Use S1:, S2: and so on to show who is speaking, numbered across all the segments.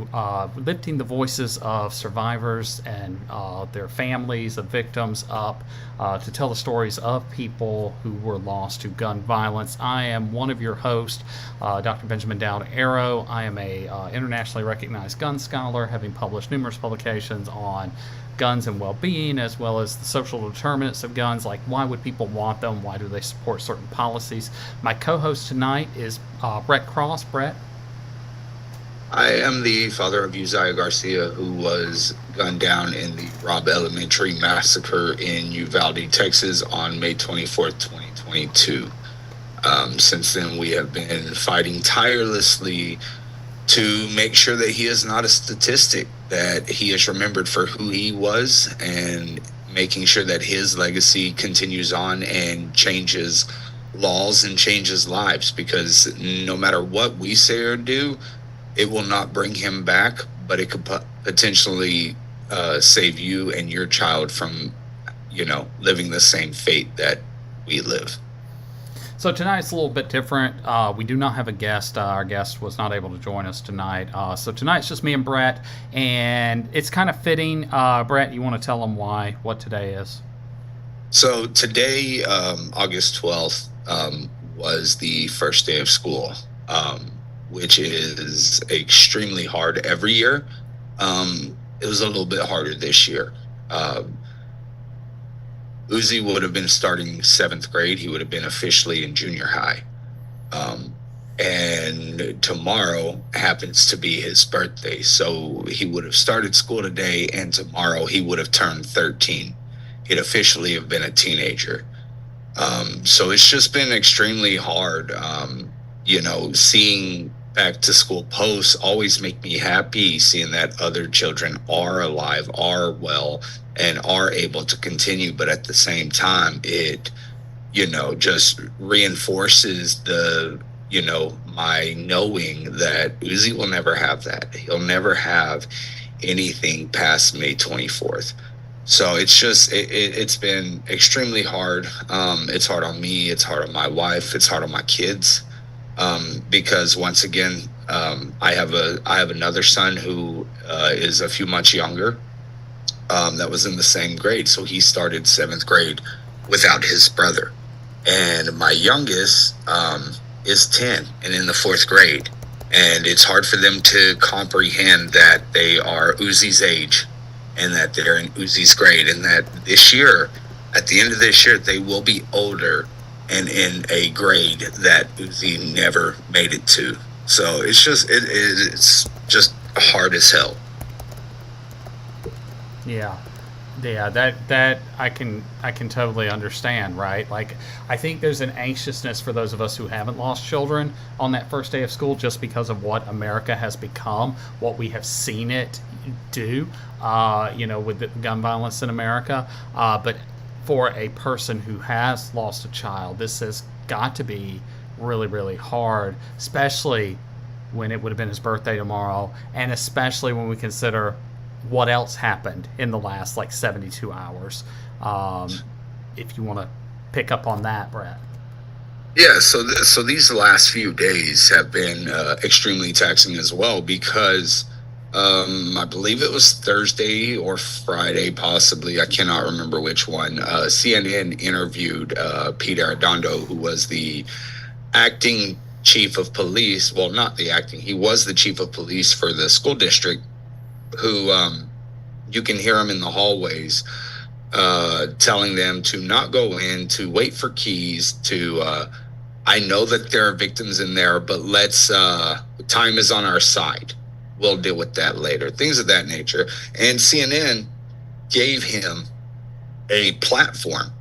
S1: to lifting the voices of survivors and their families of victims up to tell the stories of people who were lost to gun violence. I am one of your hosts, Dr. Benjamin Dowd Arrow. I am a internationally recognized gun scholar, having published numerous publications on guns and well-being, as well as the social determinants of guns, like why would people want them, why do they support certain policies. My co-host tonight is Brett Cross. Brett.
S2: I am the father of Uzziah Garcia, who was gunned down in the Robb Elementary massacre in Uvalde, Texas on May 24th, 2022. Since then, we have been fighting tirelessly to make sure that he is not a statistic, that he is remembered for who he was, and making sure that his legacy continues on and changes laws and changes lives, because no matter what we say or do, it will not bring him back, but it could potentially save you and your child from, living the same fate that we live.
S1: So tonight's a little bit different. We do not have a guest. Our guest was not able to join us tonight. So tonight's just me and Brett, and it's kind of fitting. Brett, you want to tell them what today is?
S2: So today, August 12th, was the first day of school, which is extremely hard every year. It was a little bit harder this year. Uzi would have been starting 7th grade. He would have been officially in junior high. And tomorrow happens to be his birthday. So he would have started school today, and tomorrow he would have turned 13. He'd officially have been a teenager. So it's just been extremely hard. Seeing back to school posts always make me happy, seeing that other children are alive, are well, and are able to continue. But at the same time, it, just reinforces my knowing that Uzi will never have that. He'll never have anything past May 24th. So it's just, it's been extremely hard. It's hard on me. It's hard on my wife. It's hard on my kids. Because once again, I have another son who is a few months younger, that was in the same grade. So he started 7th grade without his brother. And my youngest is 10 and in the 4th grade. And it's hard for them to comprehend that they are Uzi's age and that they're in Uzi's grade, and that this year, at the end of this year, they will be older and in a grade that Uzi never made it to. So it's just hard as hell.
S1: Yeah, that I can totally understand, right? Like, I think there's an anxiousness for those of us who haven't lost children on that first day of school, just because of what America has become, what we have seen it do, with the gun violence in America. But for a person who has lost a child, this has got to be really, really hard, especially when it would have been his birthday tomorrow, and especially when we consider what else happened in the last 72 hours. If you want to pick up on that, Brett.
S2: Yeah, so these last few days have been extremely taxing as well, because I believe it was Thursday or Friday, possibly. I cannot remember which one. CNN interviewed Pete Arredondo, who was the acting chief of police. Well, not the acting. He was the chief of police for the school district, who you can hear him in the hallways telling them to not go in, to wait for keys, to I know that there are victims in there, but let's time is on our side. We'll deal with that later. Things of that nature. And CNN gave him a platform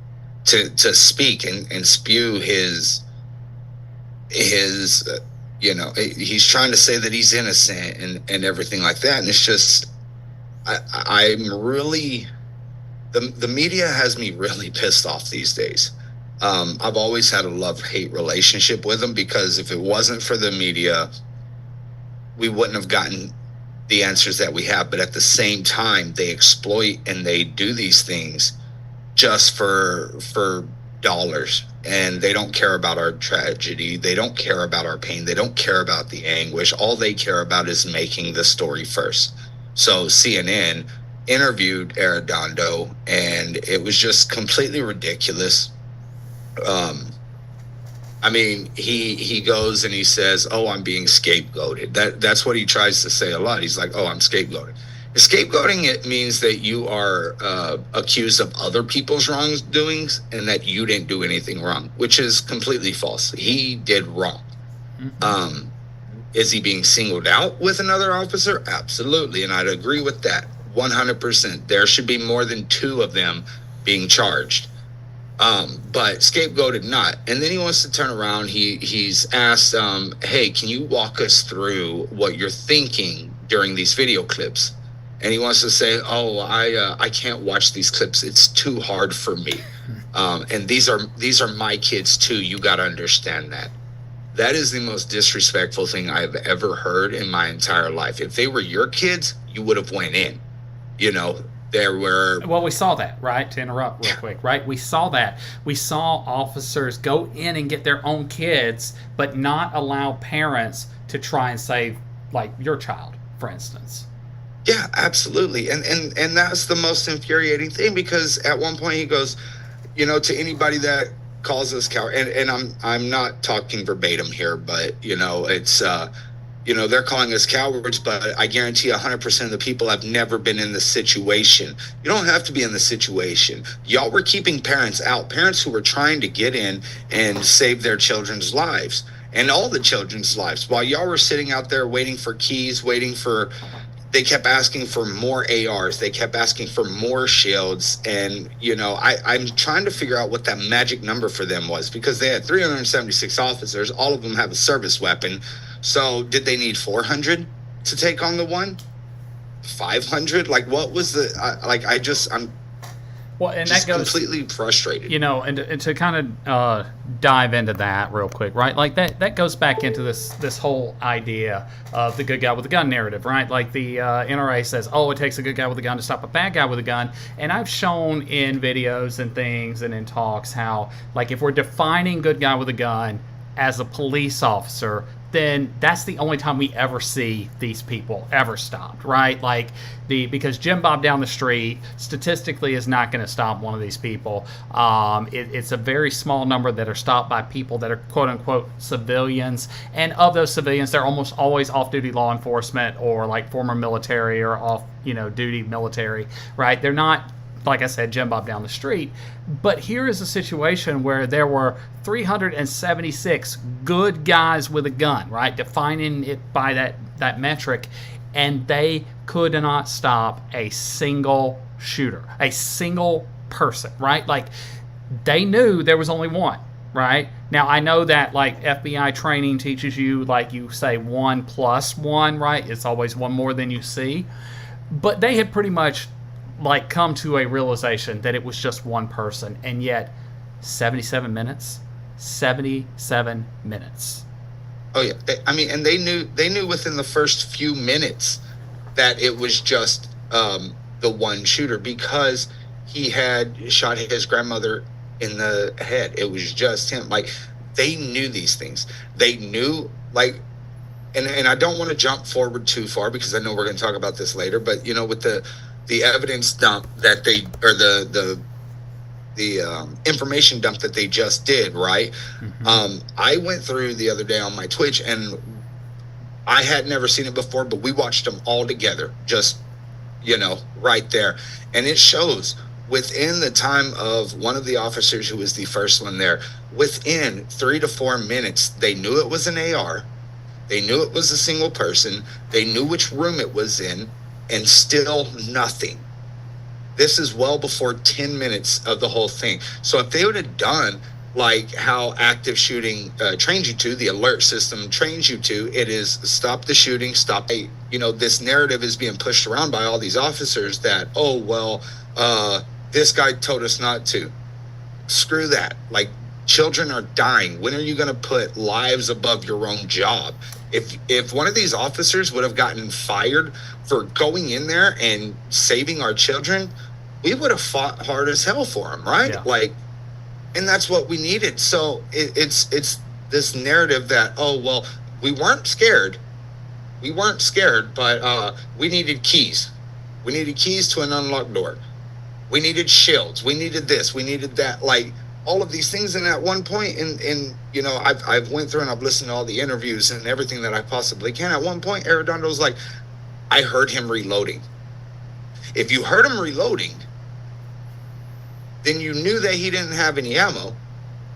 S2: to speak and spew his he's trying to say that he's innocent and everything like that. And it's just, I'm really, the media has me really pissed off these days. I've always had a love-hate relationship with them, because if it wasn't for the media, we wouldn't have gotten the answers that we have. But at the same time, they exploit and they do these things just for dollars. and they don't care about our tragedy. They don't care about our pain. They don't care about the anguish. All they care about is making the story first. So CNN interviewed Arredondo, and it was just completely ridiculous. I mean, he goes and he says, "Oh, I'm being scapegoated." That's what he tries to say a lot. He's like, "Oh, I'm scapegoated." Scapegoating, it means that you are accused of other people's wrongdoings and that you didn't do anything wrong, which is completely false. He did wrong. Is he being singled out with another officer? Absolutely, and I'd agree with that 100%. There should be more than 2 of them being charged. But scapegoated not. And then he wants to turn around. He's asked, "Hey, can you walk us through what you're thinking during these video clips?" And he wants to say, "Oh, I can't watch these clips. It's too hard for me. And these are my kids too. You got to understand that." That is the most disrespectful thing I've ever heard in my entire life. If they were your kids, you would have went in. You know, there were...
S1: Well, we saw that, right? To interrupt real quick, right? We saw that. We saw officers go in and get their own kids, but not allow parents to try and save, like, your child, for instance.
S2: Yeah, absolutely. And that's the most infuriating thing, because at one point he goes, you know, to anybody that calls us coward, and I'm not talking verbatim here, but you know, it's you know, they're calling us cowards, but I guarantee 100% of the people have never been in the situation. You don't have to be in the situation. Y'all were keeping parents out, parents who were trying to get in and save their children's lives and all the children's lives, while y'all were sitting out there waiting for keys, they kept asking for more ARs. They kept asking for more shields. And, you know, I'm trying to figure out what that magic number for them was, because they had 376 officers. All of them have a service weapon. So did they need 400 to take on the one? 500? Like, what was I'm
S1: Well, and
S2: just
S1: that goes
S2: completely frustrated.
S1: You know, and to kind of dive into that real quick, right? Like that goes back into this whole idea of the good guy with a gun narrative, right? Like the NRA says, oh, it takes a good guy with a gun to stop a bad guy with a gun. And I've shown in videos and things and in talks how, like, if we're defining good guy with a gun as a police officer, then that's the only time we ever see these people ever stopped, right? Like because Jim Bob down the street statistically is not going to stop one of these people. It's a very small number that are stopped by people that are quote unquote civilians, and of those civilians, they're almost always off-duty law enforcement or like former military or off duty military, right? They're not, like I said, Jim Bob down the street. But here is a situation where there were 376 good guys with a gun, right? Defining it by that metric, and they could not stop a single shooter, a single person, right? Like, they knew there was only one, right? Now, I know that, like, FBI training teaches you, like, you say 1 + 1, right? It's always one more than you see. But they had pretty much come to a realization that it was just one person, and yet 77 minutes.
S2: Oh yeah, and they knew within the first few minutes that it was just the one shooter, because he had shot his grandmother in the head. It was just him. Like, they knew these things. They knew, like, and I don't want to jump forward too far, because I know we're going to talk about this later, but with the evidence dump that the information dump that they just did, right? Mm-hmm. I went through the other day on my Twitch, and I had never seen it before, but we watched them all together, just, right there. And it shows within the time of one of the officers who was the first one there, within 3 to 4 minutes, they knew it was an AR. They knew it was a single person. They knew which room it was in. And still nothing. This is well before 10 minutes of the whole thing. So if they would have done like how active shooting trains you to, the alert system trains you to, it is stop the shooting, stop. This narrative is being pushed around by all these officers that, oh, well, this guy told us not to. Screw that. Like, children are dying. When are you going to put lives above your own job? If one of these officers would have gotten fired for going in there and saving our children, we would have fought hard as hell for them, right?
S1: Yeah.
S2: Like, and that's what we needed. So it's this narrative that, oh well, we weren't scared, but we needed keys. We needed keys to an unlocked door. We needed shields. We needed this. We needed that. Like all of these things. And at one point, and you know, I've went through and I've listened to all the interviews and everything that I possibly can. At one point, Arredondo like, I heard him reloading. If you heard him reloading, then you knew that he didn't have any ammo.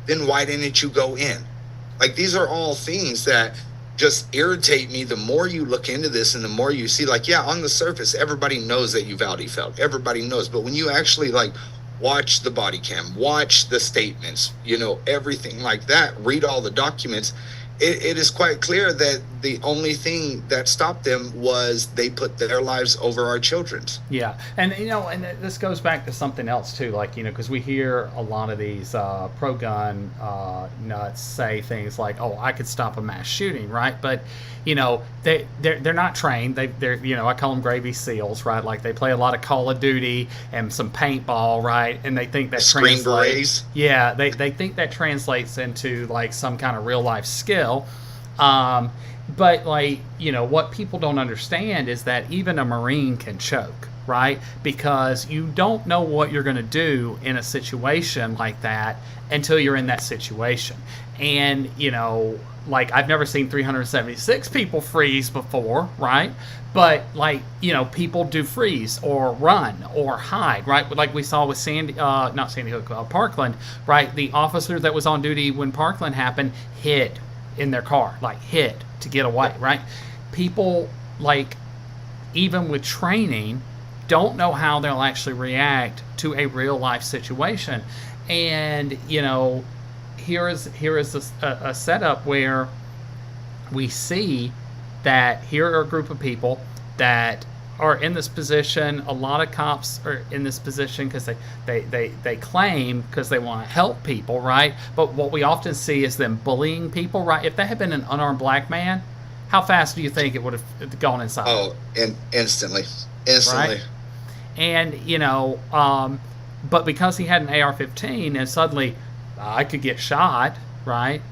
S2: Then why didn't you go in? Like, these are all things that just irritate me. The more you look into this and the more you see, like, yeah, on the surface, everybody knows that Uvalde felt. Everybody knows. But when you actually, like, watch the body cam, watch the statements, you know, everything like that, read all the documents, it is quite clear that the only thing that stopped them was they put their lives over our children's.
S1: Yeah, and you know, and this goes back to something else too, like, you know, because we hear a lot of these pro-gun nuts say things like, "Oh, I could stop a mass shooting," right? But you know, they're not trained. They're you know, I call them gravy seals, right? Like they play a lot of Call of Duty and some paintball, right? And they think that
S2: Screen berets.
S1: Yeah, they think that translates into like some kind of real life skill. But like, you know, what people don't understand is that even a Marine can choke, right? Because you don't know what you're going to do in a situation like that until you're in that situation. And, you know, like I've never seen 376 people freeze before, right? But like, you know, people do freeze or run or hide, right? Like we saw with not Sandy Hook, Parkland, right? The officer that was on duty when Parkland happened hid in their car, like hid to get away, right? People, like, even with training, don't know how they'll actually react to a real life situation. And, you know, here is a setup where we see that here are a group of people that are in this position. A lot of cops are in this position because they claim because they want to help people, right? But what we often see is them bullying people, right? If that had been an unarmed black man, how fast do you think it would have gone inside?
S2: Oh, instantly.
S1: Right? And, you know, but because he had an AR-15 and suddenly I could get shot, right?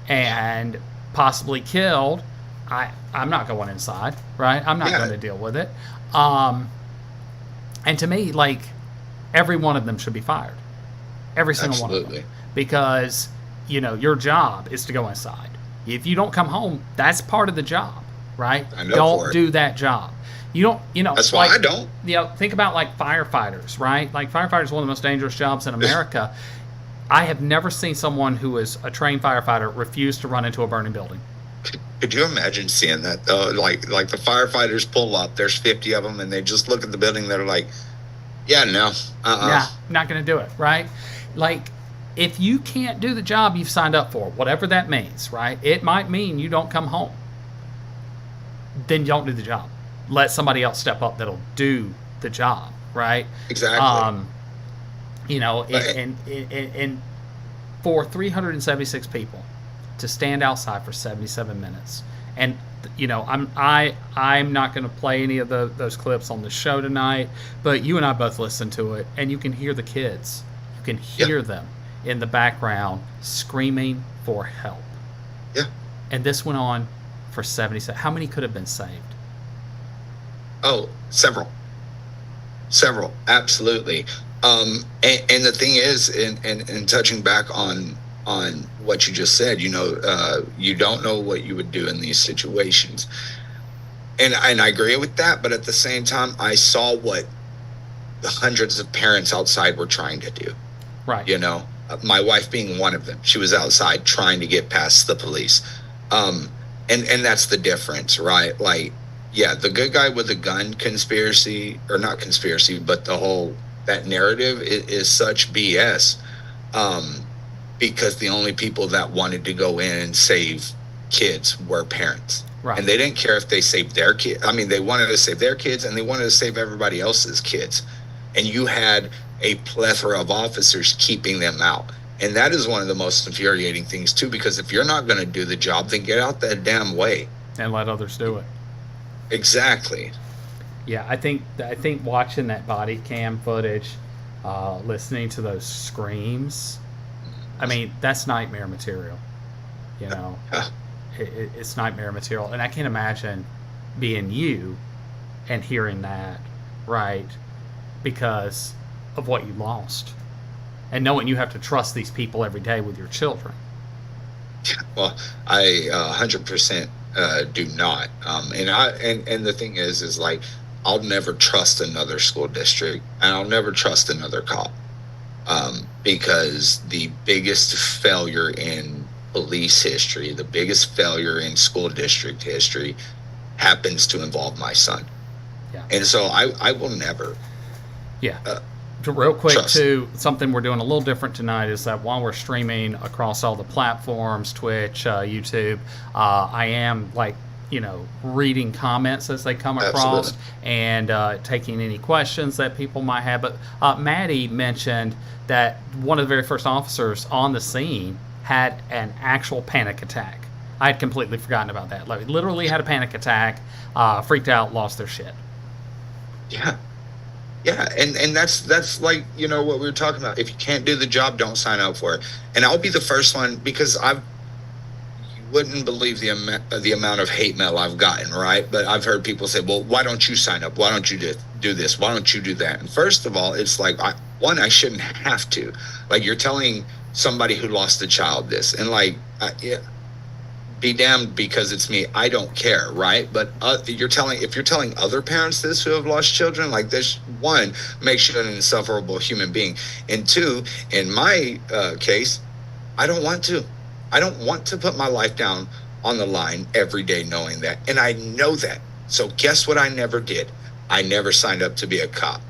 S1: And possibly killed, I'm not going inside, right? I'm not going to deal with it. And to me, like, every one of them should be fired. Every single one of them. Because, you know, your job is to go inside. If you don't come home, that's part of the job, right? Don't do that job. You don't, you know.
S2: That's why I don't.
S1: You know, think about like firefighters, right? Like firefighters is one of the most dangerous jobs in America. I have never seen someone who is a trained firefighter refuse to run into a burning building.
S2: Could you imagine seeing that though? Like the firefighters pull up, there's 50 of them, and they just look at the building. They're like, "Yeah, no,
S1: yeah, not going to do it." Right? Like, if you can't do the job you've signed up for, whatever that means, right? It might mean you don't come home. Then you don't do the job. Let somebody else step up that'll do the job, right?
S2: Exactly.
S1: You know, and for 376 people to stand outside for 77 minutes, and you know, I'm not going to play any of those clips on the show tonight, but you and I both listened to it, and you can hear the kids, you can hear them in the background screaming for help.
S2: Yeah.
S1: And this went on for 77. How many could have been saved?
S2: Oh, several, absolutely. And the thing is, and touching back on what you just said, you know, you don't know what you would do in these situations, and I agree with that. But at the same time, I saw what the hundreds of parents outside were trying to do.
S1: Right.
S2: You know, my wife being one of them. She was outside trying to get past the police, and that's the difference, right? Like, yeah, the good guy with the gun conspiracy, or not conspiracy, but the whole, that narrative is such BS, because the only people that wanted to go in and save kids were parents.
S1: Right.
S2: And they didn't care if they saved their kid. I mean, they wanted to save their kids, and they wanted to save everybody else's kids. And you had a plethora of officers keeping them out. And that is one of the most infuriating things too, because if you're not going to do the job, then get out that damn way
S1: and let others do it.
S2: Exactly.
S1: Yeah, I think watching that body cam footage, listening to those screams, I mean, that's nightmare material. You know,
S2: Uh,
S1: it's nightmare material, and I can't imagine being you and hearing that, right? Because of what you lost, and knowing you have to trust these people every day with your children.
S2: well, I 100% do not. And the thing is like I'll never trust another school district, and I'll never trust another cop, because the biggest failure in police history, the biggest failure in school district history, happens to involve my son,
S1: Yeah.
S2: and so I will never
S1: Yeah.
S2: uh,
S1: Real quick,
S2: trust.
S1: too, something we're doing a little different tonight is that while we're streaming across all the platforms, Twitch, YouTube, I am reading comments as they come across,
S2: Absolutely.
S1: and taking any questions that people might have. But Maddie mentioned that one of the very first officers on the scene had an actual panic attack. I had completely forgotten about that. Like, literally had a panic attack, freaked out, lost their shit.
S2: Yeah. Yeah, and that's like, what we were talking about. If you can't do the job, don't sign up for it. And I'll be the first one, because you wouldn't believe the amount of hate mail I've gotten, right? But I've heard people say, "Well, why don't you sign up? Why don't you do this? Why don't you do that?" And first of all, it's like, I shouldn't have to. Like, you're telling somebody who lost a child this, and like, yeah, be damned, because it's me. I don't care, right? But if you're telling other parents this who have lost children, like this, one, makes you an insufferable human being, and two, in my case, I don't want to. I don't want to put my life down on the line every day, knowing that, and I know that. So guess what? I never did. I never signed up to be a cop.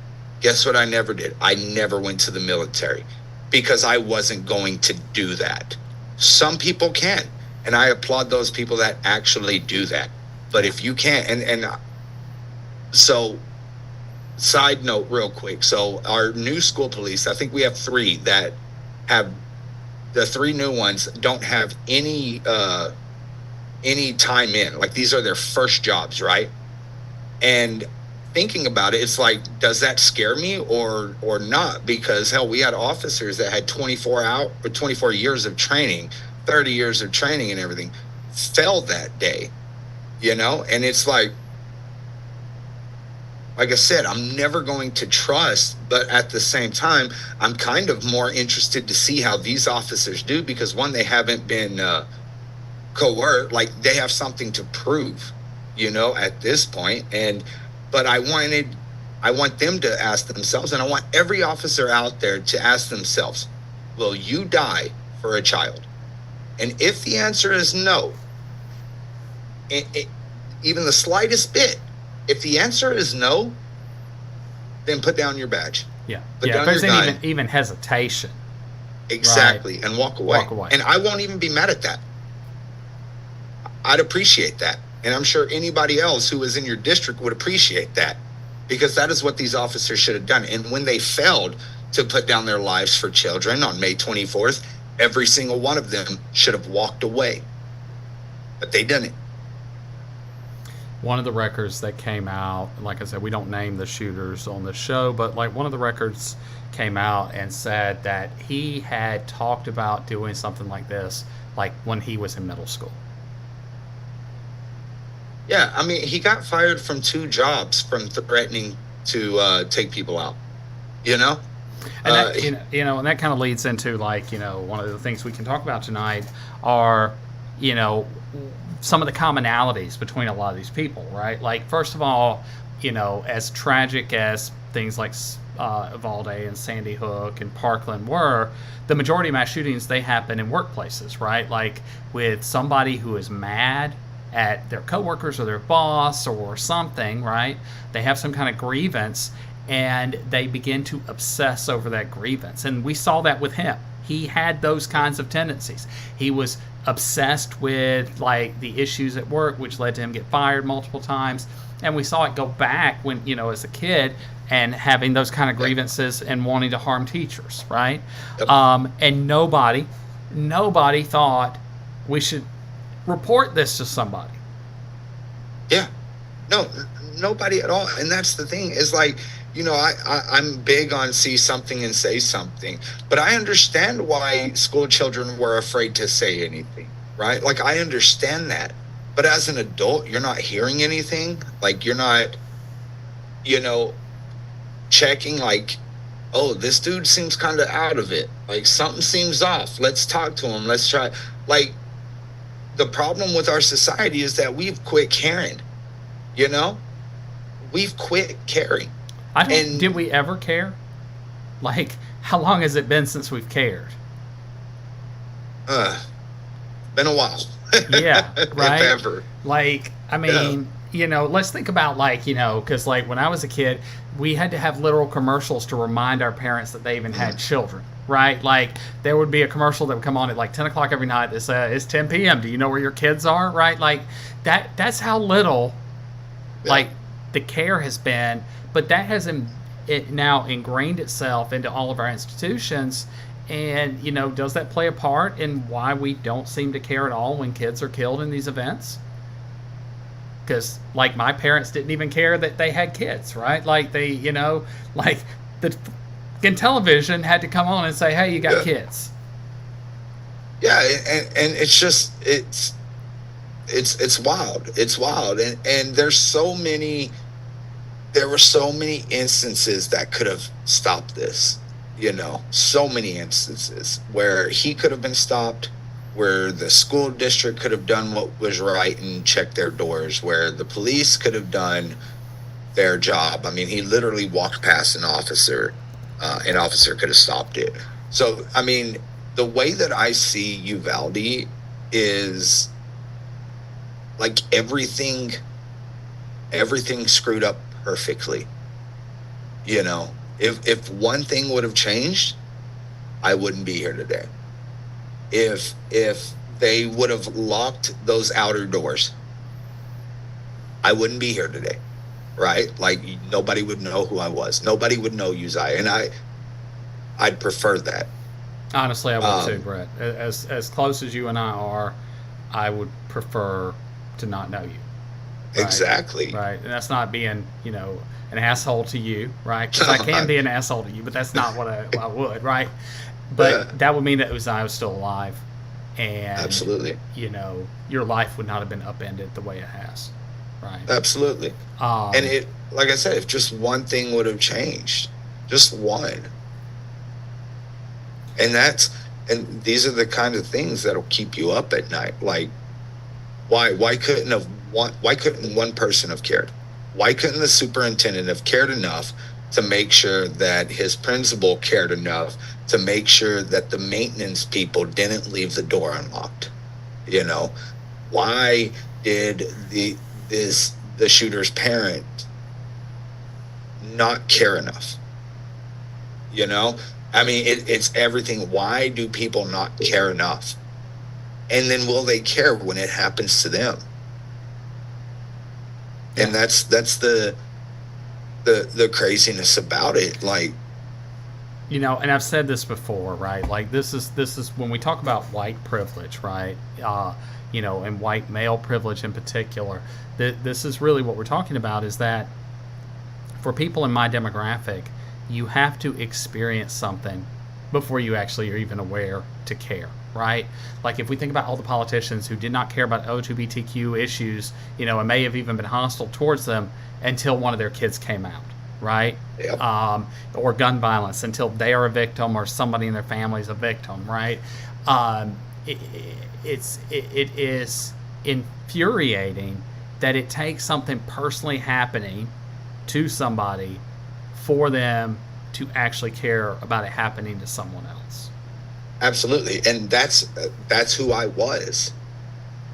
S2: Guess what? I never did. I never went to the military, because I wasn't going to do that. Some people can. And I applaud those people that actually do that. But if you can't, so side note real quick. So our new school police, I think we have 3 that have, the 3 new ones don't have any time in. Like, these are their first jobs, right? And thinking about it, it's like, does that scare me or not? Because hell, we had officers that had 24 years of training, 30 years of training and everything, fell that day, and it's like I said, I'm never going to trust, but at the same time, I'm kind of more interested to see how these officers do, because one, they haven't been coerced, like they have something to prove, at this point. But I want them to ask themselves, and I want every officer out there to ask themselves, will you die for a child? And if the answer is no, even the slightest bit, if the answer is no, then put down your badge.
S1: Yeah.
S2: Put
S1: Yeah.
S2: down
S1: If there's
S2: your
S1: any
S2: gun.
S1: even hesitation.
S2: Exactly. And walk away.
S1: Walk away.
S2: And I won't even be mad at that. I'd appreciate that. And I'm sure anybody else who is in your district would appreciate that, because that is what these officers should have done. And when they failed to put down their lives for children on May 24th, every single one of them should have walked away. But they didn't.
S1: One of the records that came out, like I said, we don't name the shooters on the show, but like one of the records came out and said that he had talked about doing something like this, like when he was in middle school.
S2: Yeah, I mean, he got fired from 2 jobs from threatening to take people out.
S1: And that, and that kind of leads into one of the things we can talk about tonight are, some of the commonalities between a lot of these people, right? Like, first of all, as tragic as things like Uvalde and Sandy Hook and Parkland were, the majority of mass shootings, they happen in workplaces, right? Like, with somebody who is mad at their coworkers or their boss or something, right? They have some kind of grievance, and they begin to obsess over that grievance. And we saw that with him. He had those kinds of tendencies. He was obsessed with the issues at work, which led to him get fired multiple times. And we saw it go back when, as a kid, and having those kind of grievances and wanting to harm teachers, right?
S2: Yep.
S1: And nobody thought we should report this to somebody.
S2: Yeah. No, nobody at all. And that's the thing, is like, I'm big on see something and say something, but I understand why school children were afraid to say anything, right? Like, I understand that. But as an adult, you're not hearing anything. Like, you're not, you know, checking, like, oh, this dude seems kind of out of it. Like, something seems off. Let's talk to him. Let's try. Like, the problem with our society is that we've quit caring, you know? We've quit caring.
S1: I don't.
S2: And
S1: Did we ever care? Like, how long has it been since we've cared?
S2: uh, been a while,
S1: Yeah,
S2: if
S1: right.
S2: ever.
S1: Like, I
S2: Yeah.
S1: mean, let's think about, like, because, like, when I was a kid, we had to have literal commercials to remind our parents that they even had
S2: Mm.
S1: children, right? Like, there would be a commercial that would come on at like 10 o'clock every night that said, it's 10 p.m. Do you know where your kids are? Right? Like, that's how little,
S2: Yeah.
S1: like, the care has been, but that has it now ingrained itself into all of our institutions. And, does that play a part in why we don't seem to care at all when kids are killed in these events? Because, like, my parents didn't even care that they had kids, right? Like, they, like, the in television had to come on and say, hey, you got
S2: Yeah.
S1: kids.
S2: Yeah. And it's just, it's wild. It's wild. And there were so many instances that could have stopped this, so many instances where he could have been stopped, where the school district could have done what was right and checked their doors, where the police could have done their job. I mean, he literally walked past an officer could have stopped it. So, I mean, the way that I see Uvalde is like everything screwed up perfectly. If one thing would have changed, I wouldn't be here today. If they would have locked those outer doors, I wouldn't be here today. Right? Like, nobody would know who I was. Nobody would know Uzziah, and I'd prefer that.
S1: Honestly, I would too,
S2: Um,
S1: Brett. As close as you and I are, I would prefer to not know you. Right.
S2: exactly.
S1: Right. And that's not being, an asshole to you, right? Because I can be an asshole to you, but that's not what I would, right? But
S2: Yeah,
S1: that would mean that Uzziah was still alive, and,
S2: absolutely,
S1: your life would not have been upended the way it has, right?
S2: absolutely. And
S1: Um,
S2: like I said, if just one thing would have changed, just one, and these are the kind of things that'll keep you up at night. Like, why couldn't one person have cared? Why couldn't the superintendent have cared enough to make sure that his principal cared enough to make sure that the maintenance people didn't leave the door unlocked? You know, why did the shooter's parent not care enough? You know, I mean, it's everything. Why do people not care enough? And then will they care when it happens to them?
S1: yeah.
S2: And that's the craziness about it. Like,
S1: And I've said this before, right? Like, this is when we talk about white privilege, right? And white male privilege in particular. This is really what we're talking about, is that for people in my demographic, you have to experience something before you actually are even aware to care, right? Like, if we think about all the politicians who did not care about LGBTQ issues, and may have even been hostile towards them until one of their kids came out, right?
S2: yep,
S1: Or gun violence until they are a victim or somebody in their family is a victim, right? Um, it, it is infuriating that it takes something personally happening to somebody for them to actually care about it happening to someone else.
S2: absolutely. And that's who I was,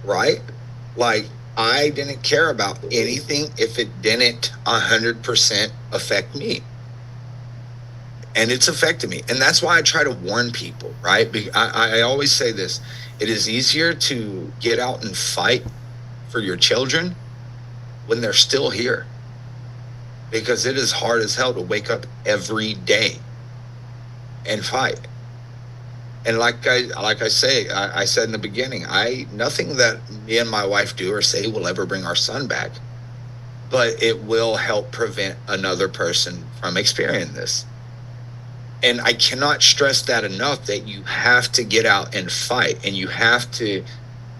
S2: right? Like, I didn't care about anything if it didn't 100% affect me. And it's affected me. And that's why I try to warn people, right? I always say this: it is easier to get out and fight for your children when they're still here, because it is hard as hell to wake up every day and fight. And I said in the beginning, nothing that me and my wife do or say will ever bring our son back. but it will help prevent another person from experiencing this. And I cannot stress that enough, that you have to get out and fight, and you have to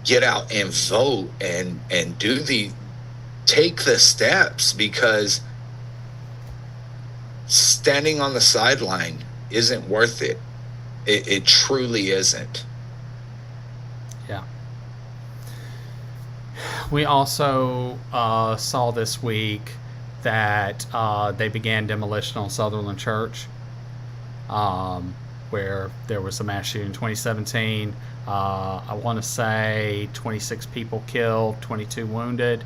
S2: get out and vote, and take the steps, because standing on the sideline isn't worth it. It truly isn't.
S1: Yeah. We also saw this week that they began demolition on Sutherland Church, where there was a mass shooting in 2017. I want to say 26 people killed, 22 wounded.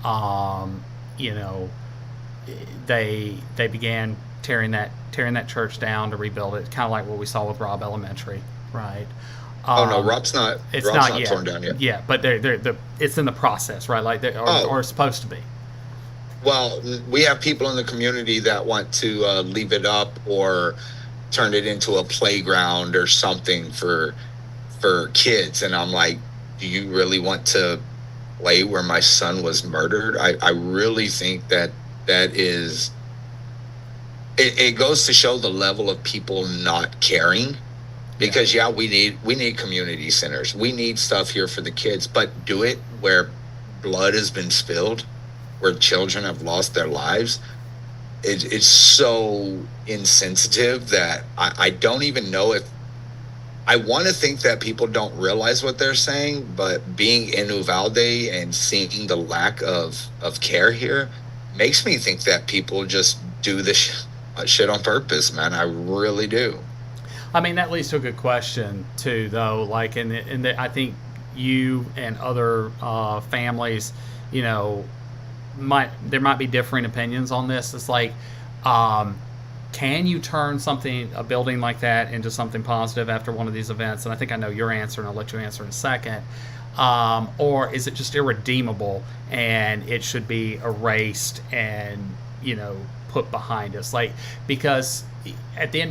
S1: You know, they began tearing that church down to rebuild it, kind of like what we saw with Robb Elementary, right?
S2: Oh no, Rob's not.
S1: It's
S2: Rob's
S1: not yet.
S2: torn down yet.
S1: Yeah, but it's in the process, right? Like or it's supposed to be.
S2: Well, we have people in the community that want to leave it up or turn it into a playground or something for kids, and I'm like, do you really want to play where my son was murdered? I really think that is. It goes to show the level of people not caring, because yeah, we need community centers. We need stuff here for the kids, but do it where blood has been spilled, where children have lost their lives. It's so insensitive that I don't even know if I want to think that people don't realize what they're saying, but being in Uvalde and seeing the lack of care here makes me think that people just do this shit on purpose, man. I really do.
S1: I mean, that leads to a good question too, though. Like, I think you and other families, you know, there might be differing opinions on this. It's like, can you turn a building like that into something positive after one of these events? And I think I know your answer, and I'll let you answer in a second. Or is it just irredeemable and it should be erased and, you know, put behind us? Like, because at the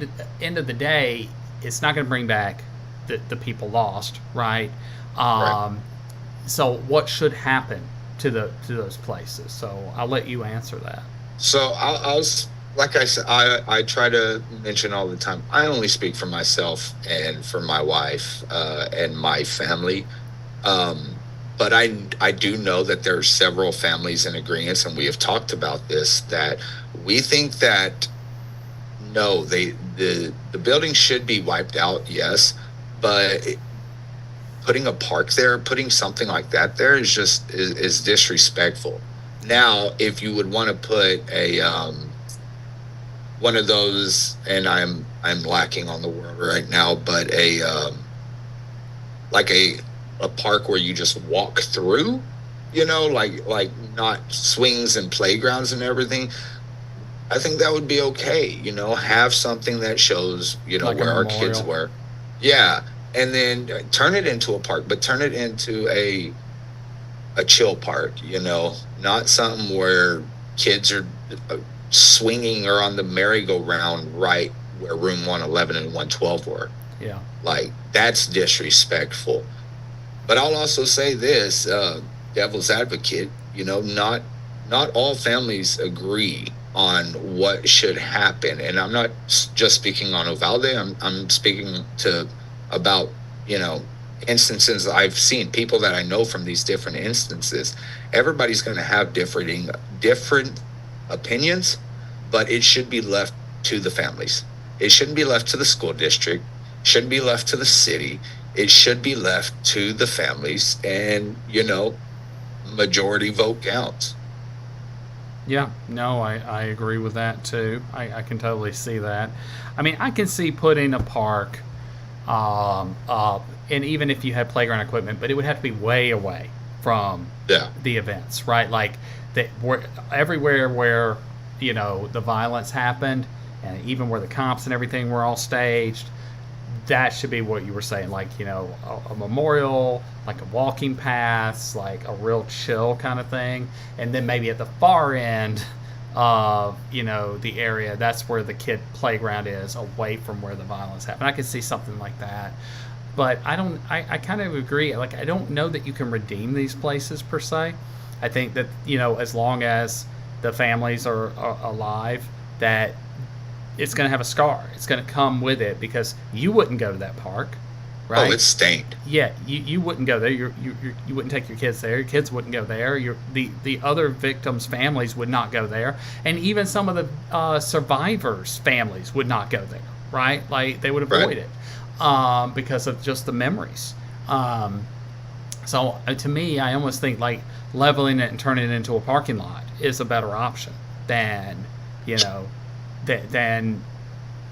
S1: end of the day, it's not going to bring back the people lost, right?
S2: Right.
S1: So what should happen to those places? So I'll let you answer that.
S2: So I'll like I said, I try to mention all the time, I only speak for myself and for my wife and my family. But I do know that there are several families in agreement, and we have talked about this, that we think that no, the building should be wiped out, yes, but putting a park there, putting something like that there is disrespectful. Now, if you would want to put a one of those, and I'm lacking on the word right now, but like a park where you just walk through, you know, like not swings and playgrounds and everything, I think that would be okay. You know, have something that shows, you know,
S1: Like a
S2: where our kids
S1: memorial.
S2: were. Yeah. And then turn it into a park, but turn it into a chill park, you know, not something where kids are swinging or on the merry-go-round right where room 111 and 112 were.
S1: Yeah.
S2: Like, that's disrespectful. But I'll also say this, devil's advocate, you know, not all families agree on what should happen. And I'm not just speaking on Uvalde. I'm speaking about, you know, instances I've seen, people that I know from these different instances. Everybody's going to have different opinions, but it should be left to the families. It shouldn't be left to the school district. Shouldn't be left to the city. It should be left to the families, and, you know, majority vote counts.
S1: Yeah, no, I agree with that too. I can totally see that. I mean, I can see putting a park up, and even if you had playground equipment, but it would have to be way away from
S2: Yeah.
S1: the events, right? Like that, everywhere where, you know, the violence happened, and even where the comps and everything were all staged. That should be what you were saying, like, you know, a memorial, like a walking paths, like a real chill kind of thing. And then maybe at the far end of, you know, the area, that's where the kid playground is, away from where the violence happened. I could see something like that. But I kind of agree. Like, I don't know that you can redeem these places per se. I think that, as long as the families are alive, that it's going to have a scar. It's going to come with it, because you wouldn't go to that park,
S2: Oh,
S1: right?
S2: it's stained.
S1: Yeah, you wouldn't go there. You wouldn't take your kids there. Your kids wouldn't go there. The other victims' families would not go there, and even some of the survivors' families would not go there. Right? Like, they would
S2: Right.
S1: avoid it, because of just the memories. So to me, I almost think like leveling it and turning it into a parking lot is a better option than, you know, than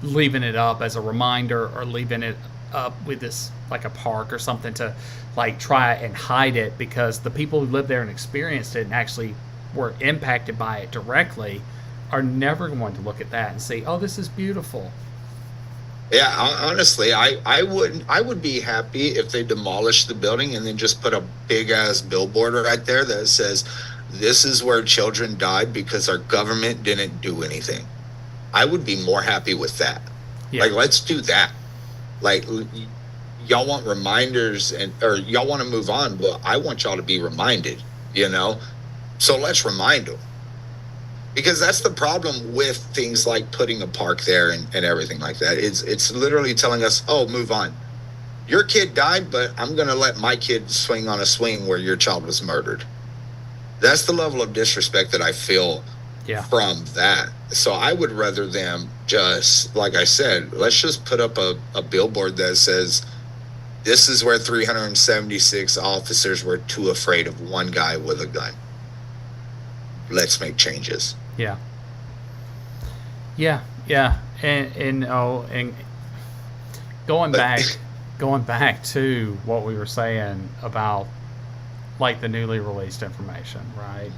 S1: leaving it up as a reminder, or leaving it up with this like a park or something to like try and hide it, because the people who lived there and experienced it and actually were impacted by it directly are never going to look at that and say, "Oh, this is beautiful."
S2: Yeah, honestly, I would be happy if they demolished the building and then just put a big ass billboard right there that says, "This is where children died because our government didn't do anything." I would be more happy with that.
S1: Yeah,
S2: Like, let's do that. Like, y'all want reminders, or y'all want to move on, but I want y'all to be reminded, you know? So let's remind them, because that's the problem with things like putting a park there and everything like that. It's literally telling us, oh, move on. Your kid died, but I'm going to let my kid swing on a swing where your child was murdered. That's the level of disrespect that I feel
S1: yeah,
S2: from that. So I would rather them just, like I said, let's just put up a billboard that says, this is where 376 officers were too afraid of one guy with a gun. Let's make changes.
S1: yeah, yeah. And going
S2: But
S1: back, going back to what we were saying about like the newly released information, right?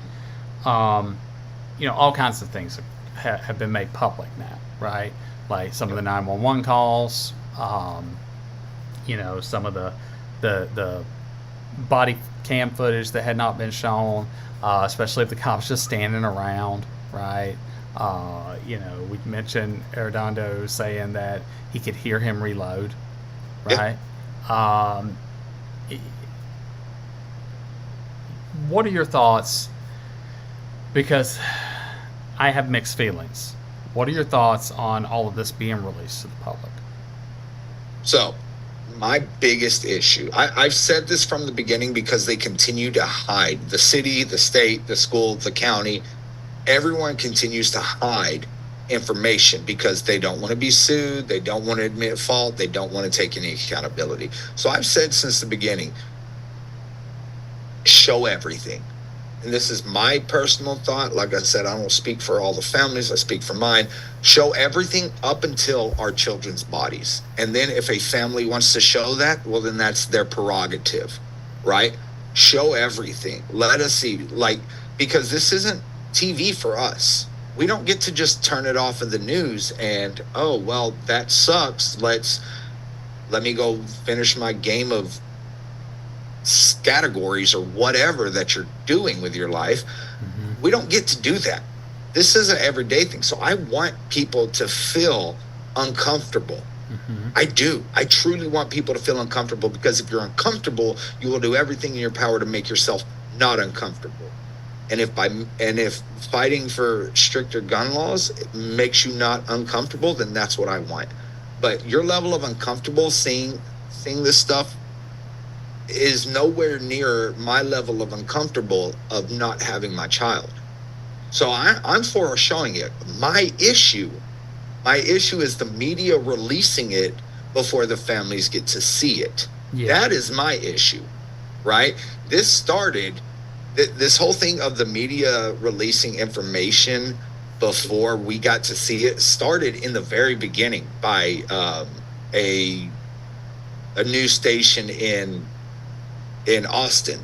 S1: All kinds of things have been made public now, right? Like some of the 911 calls, some of the body cam footage that had not been shown, especially if the cops just standing around, right? We mentioned Arredondo saying that he could hear him reload,
S2: yeah,
S1: right? Um, what are your thoughts? Because I have mixed feelings. What are your thoughts on all of this being released to the public?
S2: so my biggest issue, I've said this from the beginning, because they continue to hide. The city, the state, the school, the county, everyone continues to hide information because they don't want to be sued. They don't want to admit fault. They don't want to take any accountability. So I've said since the beginning, show everything. And this is my personal thought. Like I said, I don't speak for all the families, I speak for mine. Show everything up until our children's bodies. And then if a family wants to show that, well, then that's their prerogative, right? Show everything. Let us see, like, because this isn't TV for us. We don't get to just turn it off of the news and, oh, well, that sucks. Let me go finish my game of categories or whatever that you're doing with your life.
S1: Mm-hmm.
S2: We don't get to do that. This is an everyday thing. So I want people to feel uncomfortable.
S1: Mm-hmm.
S2: I do. I truly want people to feel uncomfortable, because if you're uncomfortable, you will do everything in your power to make yourself not uncomfortable. And if fighting for stricter gun laws makes you not uncomfortable, then that's what I want. But your level of uncomfortable seeing this stuff is nowhere near my level of uncomfortable of not having my child. So I'm for showing it. My issue is the media releasing it before the families get to see it.
S1: Yeah.
S2: That is my issue, right? This whole thing of the media releasing information before we got to see it started in the very beginning by a news station in Austin,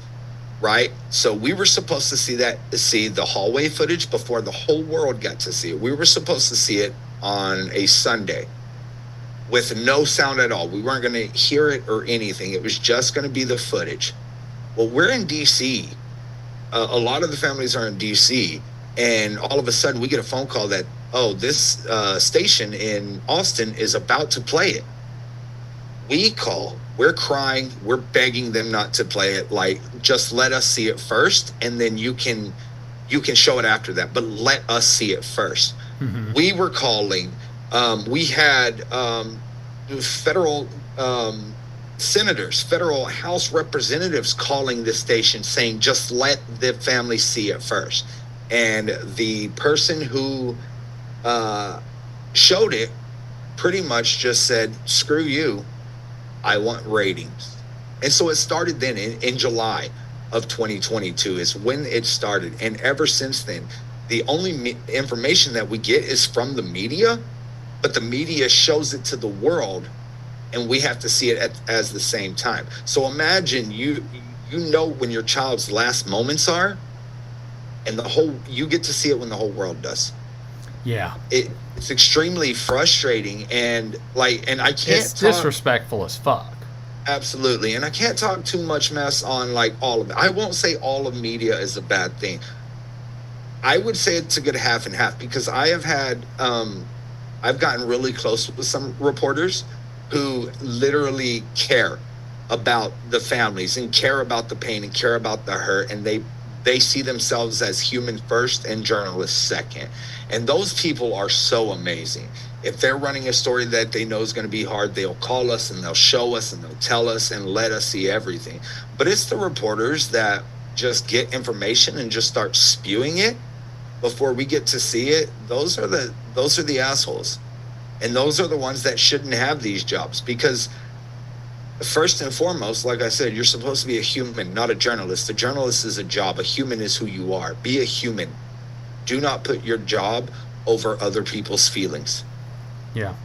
S2: right? So we were supposed to see the hallway footage before the whole world got to see it. We were supposed to see it on a Sunday with no sound at all. We weren't going to hear it or anything. It was just going to be the footage. Well, we're in DC. A lot of the families are in DC, and all of a sudden we get a phone call that, oh, this station in Austin is about to play it. We call we're crying, we're begging them not to play it. Like, just let us see it first, and then you can show it after that, but let us see it first.
S1: Mm-hmm.
S2: We were calling. We had federal senators, federal House representatives calling this station saying, just let the family see it first. And the person who showed it pretty much just said, screw you, I want ratings. And so it started then in July of 2022 is when it started. And ever since then, the only information that we get is from the media, but the media shows it to the world, and we have to see it as the same time. So imagine you know when your child's last moments are, and you get to see it when the whole world does.
S1: Yeah.
S2: It's extremely frustrating, and I can't.
S1: It's disrespectful as fuck.
S2: Absolutely, and I can't talk too much mess on like all of it. I won't say all of media is a bad thing. I would say it's a good half and half, because I have had I've gotten really close with some reporters who literally care about the families and care about the pain and care about the hurt, and they see themselves as human first and journalists second. And those people are so amazing. If they're running a story that they know is going to be hard, they'll call us and they'll show us and they'll tell us and let us see everything. But it's the reporters that just get information and just start spewing it before we get to see it. Those are the assholes. And those are the ones that shouldn't have these jobs, because first and foremost, like I said, you're supposed to be a human, not a journalist. A journalist is a job. A human is who you are. Be a human. Do not put your job over other people's feelings.
S1: Yeah.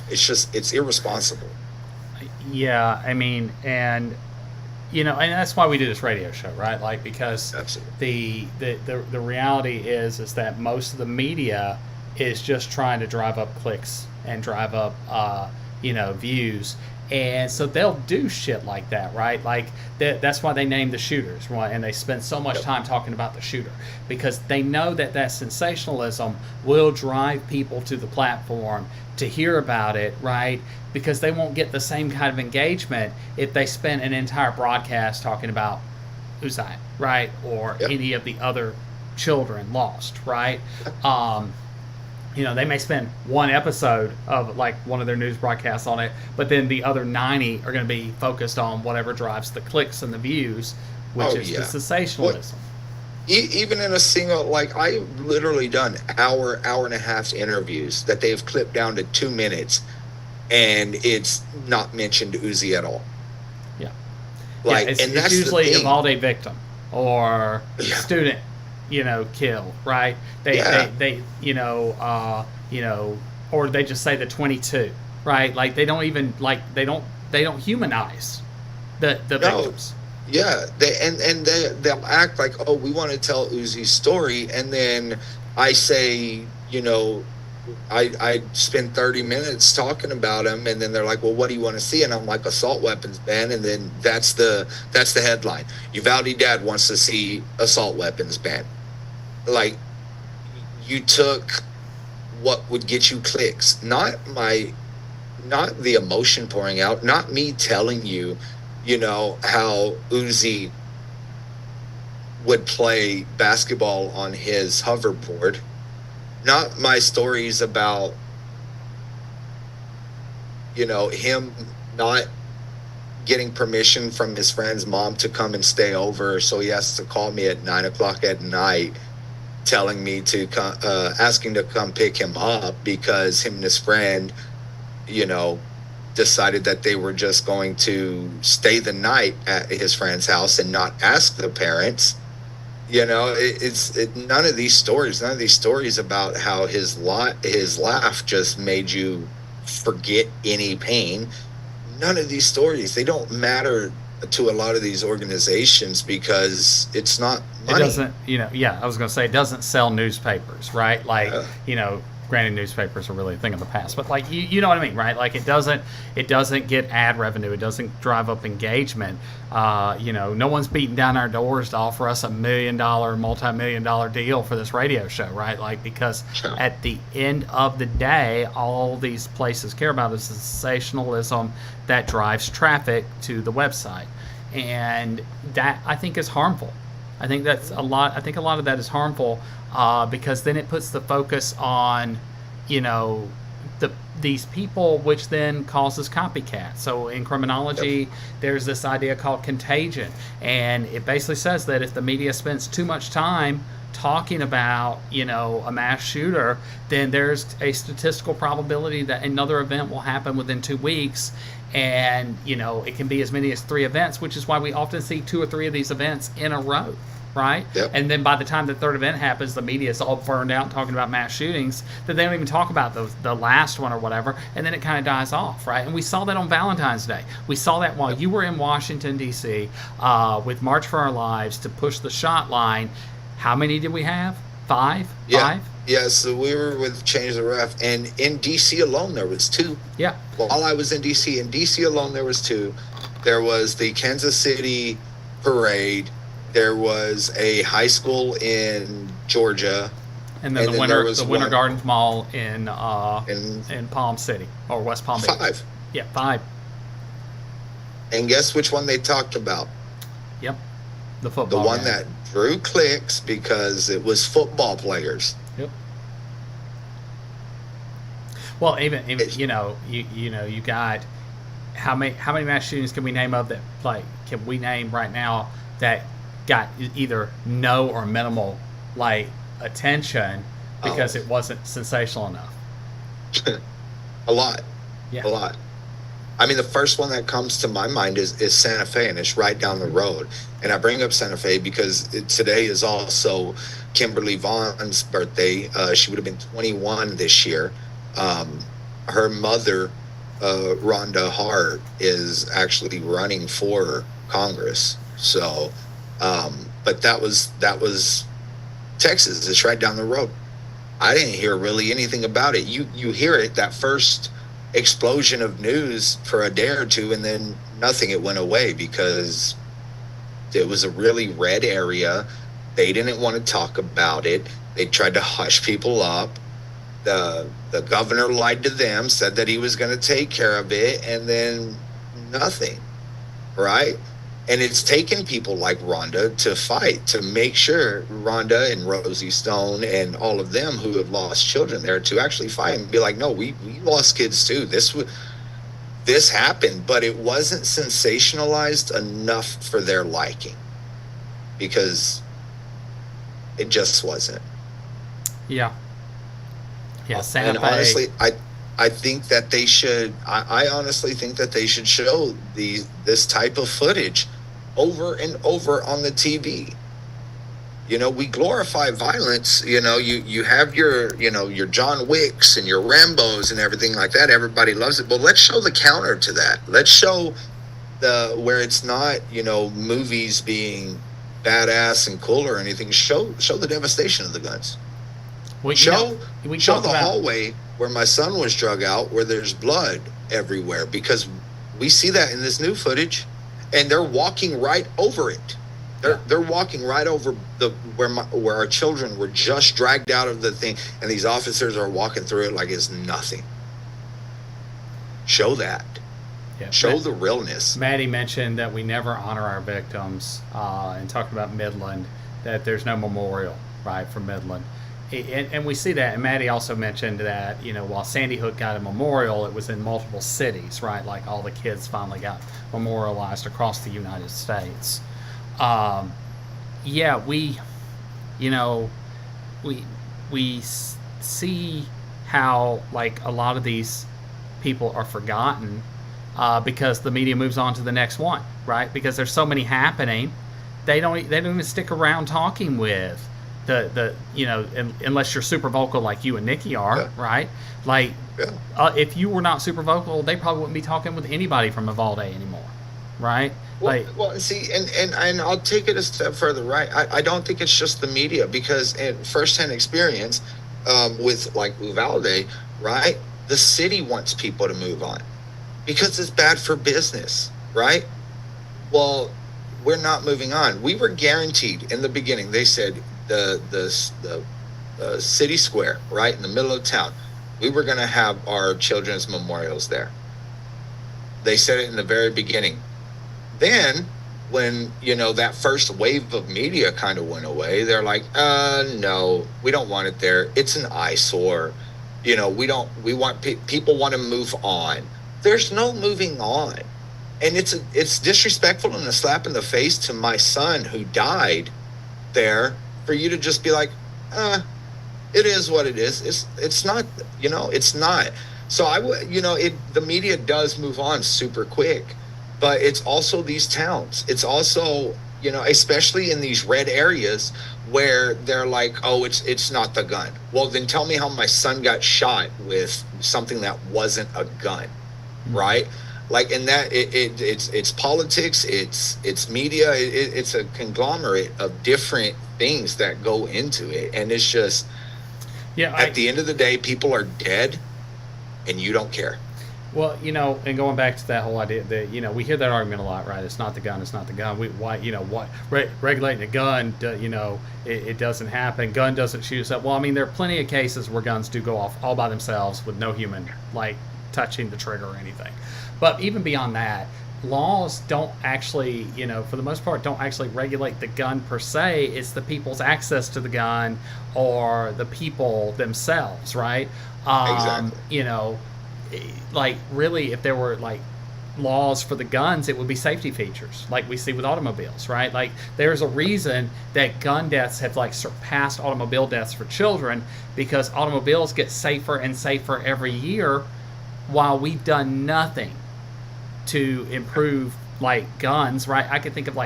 S2: It's irresponsible.
S1: Yeah, I mean, and that's why we do this radio show, right? Like, because
S2: Absolutely.
S1: the reality is that most of the media is just trying to drive up clicks and drive up views. And so they'll do shit like that, right? Like that's why they name the shooters, right? And they spend so much time talking about the shooter, because they know that sensationalism will drive people to the platform to hear about it, right? Because they won't get the same kind of engagement if they spend an entire broadcast talking about Uzziah, right? Or any of the other children lost, right? They may spend one episode of like one of their news broadcasts on it, but then the other 90 are going to be focused on whatever drives the clicks and the views, which is the sensationalism.
S2: Even in a single, like, I've literally done hour and a half interviews that they've clipped down to 2 minutes, and it's not mentioned Uzi at all.
S1: Yeah.
S2: Like,
S1: it's,
S2: and
S1: it's
S2: that's
S1: usually
S2: the
S1: a
S2: thing.
S1: Valde victim or student, kill, right? They or they just say the 22, right? Like they don't even they don't humanize the victims.
S2: Yeah, they'll act like, oh, we want to tell Uzi's story, and then I say, I spend 30 minutes talking about him, and then they're like, well, what do you want to see? And I'm like, assault weapons ban, and then that's the headline. Uvalde dad wants to see assault weapons ban. Like, you took what would get you clicks, not the emotion pouring out, not me telling you, how Uzi would play basketball on his hoverboard, not my stories about, him not getting permission from his friend's mom to come and stay over, so he has to call me at 9:00 at night, telling me to come, asking to come pick him up because him and his friend, decided that they were just going to stay the night at his friend's house and not ask the parents. None of these stories about how his laugh just made you forget any pain. None of these stories, they don't matter to a lot of these organizations because it's not money.
S1: It doesn't, I was going to say, it doesn't sell newspapers, right? Like, Granted, newspapers are really a thing of the past, but like you know what I mean, right? Like it doesn't get ad revenue, it doesn't drive up engagement. No one's beating down our doors to offer us $1 million, multi-million-dollar deal for this radio show, right? Like because
S2: Sure.
S1: at the end of the day, all these places care about is the sensationalism that drives traffic to the website, and that I think is harmful. I think that's a lot. I think a lot of that is harmful because then it puts the focus on, you know, these people, which then causes copycats. So in criminology, there's this idea called contagion, and it basically says that if the media spends too much time talking about, a mass shooter, then there's a statistical probability that another event will happen within 2 weeks. And, it can be as many as 3 events, which is why we often see 2 or 3 of these events in a row, right?
S2: Yep.
S1: And then by the time the third event happens, the media is all burned out talking about mass shootings that they don't even talk about the last one or whatever, and then it kind of dies off, right? And we saw that on Valentine's Day. We saw that while you were in Washington, D.C. With March for Our Lives to push the shot line. How many did we have? 5?
S3: Yeah.
S1: 5?
S3: Yeah, so we were with Change the Ref, and in DC alone there was 2.
S1: Yeah.
S3: While I was in DC alone there was 2. There was the Kansas City parade. There was a high school in Georgia.
S1: And then,
S3: And
S1: the
S3: then there
S1: Winter
S3: was
S1: the Winter
S3: one-
S1: Gardens Mall in
S3: And
S1: Palm City or West Palm Beach.
S3: 5.
S1: Yeah, 5.
S3: And guess which one they talked about?
S1: Yep. The
S3: The
S1: football.
S3: one
S1: game.
S3: that drew clicks because it was football players.
S1: Yep. Well, even
S3: It's-
S1: you got how many mass shootings can we name of that can we name right now that got either no or minimal attention because
S3: Oh.
S1: it wasn't sensational enough.
S3: A lot.
S1: Yeah.
S3: A lot. I mean, the first one that comes to my mind is Santa Fe, and it's right down the road. And I bring up Santa Fe because today is also Kimberly Vaughn's birthday. She would have been 21 this year. Her mother, Rhonda Hart, is actually running for Congress. So, but that was Texas. It's right down the road. I didn't hear really anything about it. You hear it, that first explosion of news for a day or 2, and then nothing. It went away because it was a really red area. They didn't want to talk about it. They tried to hush people up. The governor lied to them, said that he was going to take care of it, and then nothing, right? And it's taken people like Rhonda to fight, to make sure Rhonda and Rosie Stone and all of them who have lost children there to actually fight and be like, no, we lost kids too. This happened, but it wasn't sensationalized enough for their liking because it just wasn't.
S1: Yeah. Yeah. Santa
S3: And
S1: Fe.
S3: honestly, I think that they should. I honestly think that they should show this type of footage over and over on the TV. We glorify violence. You have your John Wicks and your Rambos and everything like that. Everybody loves it, but let's show the counter to that. Let's show where it's not movies being badass and cool or anything. Show the devastation of the guns.
S1: we
S3: Show
S1: talk
S3: the
S1: about
S3: hallway where my son was drug out, where there's blood everywhere, because we see that in this new footage, and they're walking right over it. They're walking right over where our children were just dragged out of the thing, and these officers are walking through it like it's nothing. Show that.
S1: yeah,
S3: Show the realness.
S1: Maddie mentioned that we never honor our victims, and talking about Midland, that there's no memorial, right, for Midland. And we see that. And Maddie also mentioned that, while Sandy Hook got a memorial, it was in multiple cities, right? Like all the kids finally got memorialized across the United States. We see how a lot of these people are forgotten because the media moves on to the next one, right? Because there's so many happening, they don't even stick around talking with unless you're super vocal like you and Nikki are,
S3: Yeah.
S1: right?
S3: Yeah.
S1: If you were not super vocal, they probably wouldn't be talking with anybody from Uvalde anymore, right?
S3: Well, see, and I'll take it a step further, right? I don't think it's just the media, because in firsthand experience, with like Uvalde, right? The city wants people to move on because it's bad for business, right? Well, we're not moving on. We were guaranteed in the beginning. They said the city square, right in the middle of town, we were going to have our children's memorials there. They said it in the very beginning. Then, when that first wave of media kind of went away, they're like, no, we don't want it there. It's an eyesore. People want to move on. There's no moving on. And it's disrespectful and a slap in the face to my son who died there for you to just be like, it is what it is. It's not, it's not. So the media does move on super quick, but it's also these towns. It's also, especially in these red areas where they're like, oh, it's not the gun. Well, then tell me how my son got shot with something that wasn't a gun, right? Like, in that it's politics, it's media, it's a conglomerate of different things that go into it, and it's just, at the end of the day, people are dead, and you don't care.
S1: Well, and going back to that whole idea that, we hear that argument a lot, right? It's not the gun, it's not the gun. Regulating a gun, it doesn't happen. Gun doesn't shoot us up. Well, I mean, there are plenty of cases where guns do go off all by themselves with no human, touching the trigger or anything. But even beyond that, laws don't actually, for the most part, don't actually regulate the gun per se. It's the people's access to the gun or the people themselves, right?
S3: Exactly.
S1: Really, if there were laws for the guns, it would be safety features like we see with automobiles, right? Like, there's a reason that gun deaths have surpassed automobile deaths for children, because automobiles get safer and safer every year while we've done nothing to improve guns, right? I could think of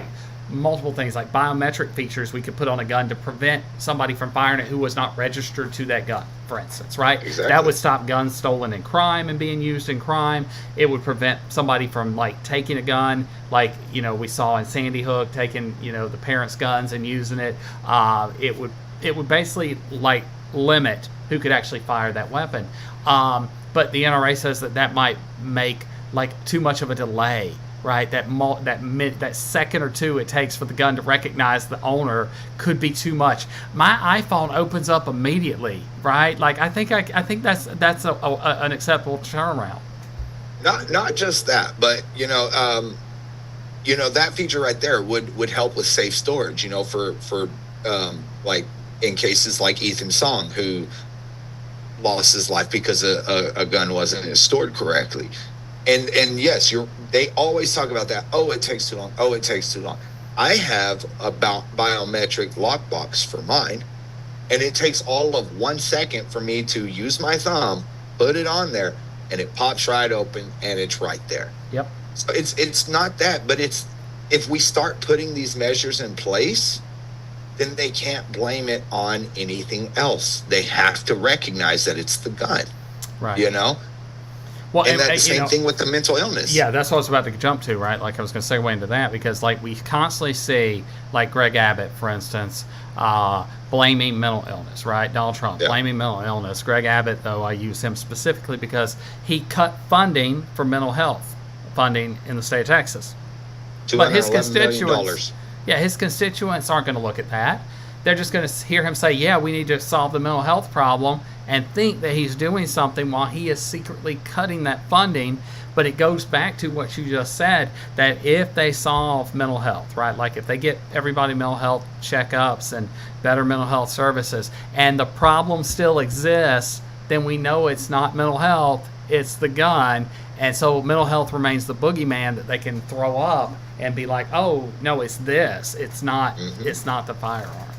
S1: multiple things, like biometric features we could put on a gun to prevent somebody from firing it who was not registered to that gun, for instance, right?
S3: Exactly.
S1: That would stop guns stolen in crime and being used in crime. It would prevent somebody from taking a gun, we saw in Sandy Hook, taking the parents' guns and using it. It would basically limit who could actually fire that weapon. But the NRA says that might make too much of a delay, right? That second or two it takes for the gun to recognize the owner could be too much. My iPhone opens up immediately, right? I think that's an acceptable turnaround.
S3: Not just that, but that feature right there would help with safe storage. For in cases like Ethan Song, who lost his life because a gun wasn't stored correctly. And yes, they always talk about that. Oh, it takes too long. Oh, it takes too long. I have a biometric lockbox for mine, and it takes all of 1 second for me to use my thumb, put it on there, and it pops right open, and it's right there.
S1: Yep.
S3: So it's not that, but if we start putting these measures in place, then they can't blame it on anything else. They have to recognize that it's the gun.
S1: Right.
S3: Well, and that's the same thing with the mental illness.
S1: Yeah, that's what I was about to jump to, right? I was going to segue into that, because we constantly see, Greg Abbott, for instance, blaming mental illness, right? Donald Trump blaming mental illness. Greg Abbott, though, I use him specifically because he cut funding for mental health funding in the state of Texas. But his constituents, his constituents aren't going to look at that. They're just going to hear him say, yeah, we need to solve the mental health problem, and think that he's doing something while he is secretly cutting that funding. But it goes back to what you just said, that if they solve mental health, right, if they get everybody mental health checkups and better mental health services, and the problem still exists, then we know it's not mental health, it's the gun. And so mental health remains the boogeyman that they can throw up and be like, oh, no, it's this. It's not, it's not the firearm.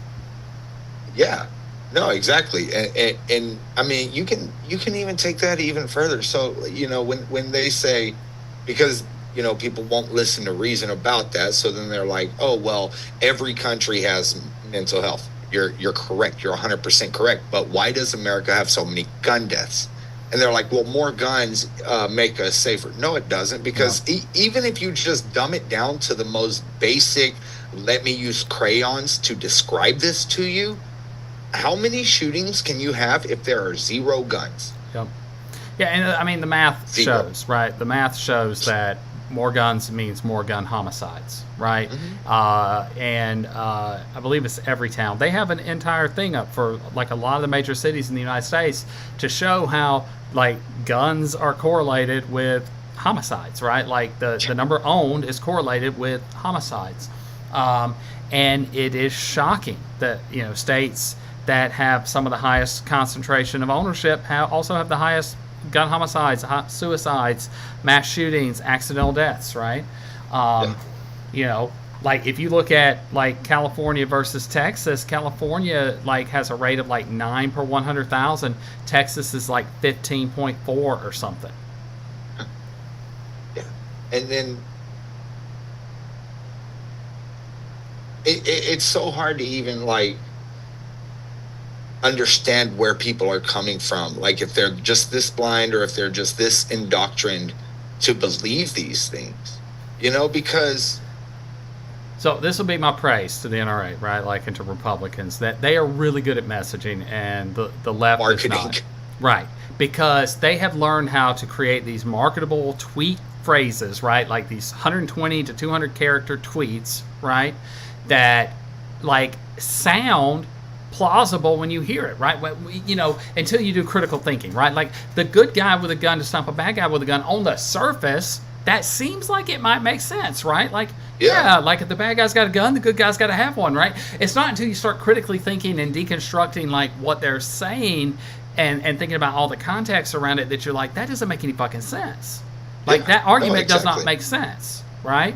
S3: Yeah. No, exactly. And I mean, you can even take that even further. So, when they say, because, people won't listen to reason about that. So then they're like, oh, well, every country has mental health. You're correct. You're 100% correct. But why does America have so many gun deaths? And they're like, well, more guns make us safer. No, it doesn't. Because even if you just dumb it down to the most basic, let me use crayons to describe this to you, how many shootings can you have if there are 0 guns?
S1: Yep. Yeah, and I mean the math
S3: Zero.
S1: shows, right? The math shows that more guns means more gun homicides, right? I believe it's Everytown. They have an entire thing up for like a lot of the major cities in the United States to show how like guns are correlated with homicides, right? Like the number owned is correlated with homicides, and it is shocking that states that have some of the highest concentration of ownership also have the highest gun homicides, suicides, mass shootings, accidental deaths, right? Like if you look at like California versus Texas, California like has a rate of like 9 per 100,000. Texas is like 15.4 or something.
S3: Yeah. And then it's so hard to even like understand where people are coming from, like if they're just this blind or if they're just this indoctrined to believe these things, because
S1: so this will be my praise to the NRA, right? Like, and to Republicans, that they are really good at messaging, and the left
S3: marketing.
S1: is not. Right, because they have learned how to create these marketable tweet phrases, right? Like these 120 to 200 character tweets, right? That like sound plausible when you hear it, right? Until you do critical thinking, right? Like the good guy with a gun to stomp a bad guy with a gun on the surface, that seems like it might make sense, right? Like, yeah, like if the bad guy's got a gun, the good guy's got to have one, right? It's not until you start critically thinking and deconstructing like what they're saying and thinking about all the context around it that you're like, that doesn't make any fucking sense. Like that argument does not make sense, right?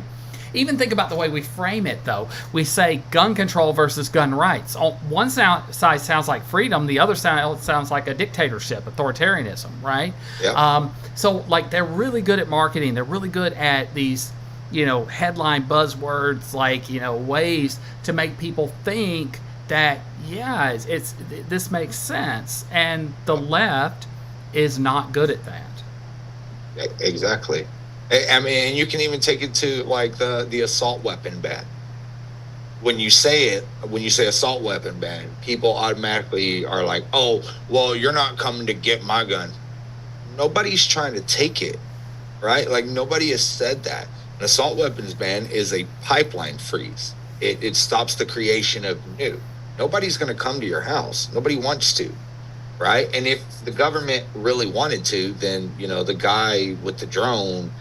S1: Even think about the way we frame it, though. We say gun control versus gun rights. On one side sounds like freedom. The other side sounds like a dictatorship, authoritarianism, right?
S3: Yeah.
S1: So, like, they're really good at marketing. They're really good at these, headline buzzwords, like, ways to make people think that, yeah, this makes sense. And the left is not good at that.
S3: Exactly. I mean, you can even take it to like the assault weapon ban. When you say assault weapon ban, people automatically are like, oh, well, you're not coming to get my gun. Nobody's trying to take it, right? Like nobody has said that. An assault weapons ban is a pipeline freeze. It stops the creation of new. Nobody's going to come to your house. Nobody wants to, right? And if the government really wanted to, then, the guy with the drone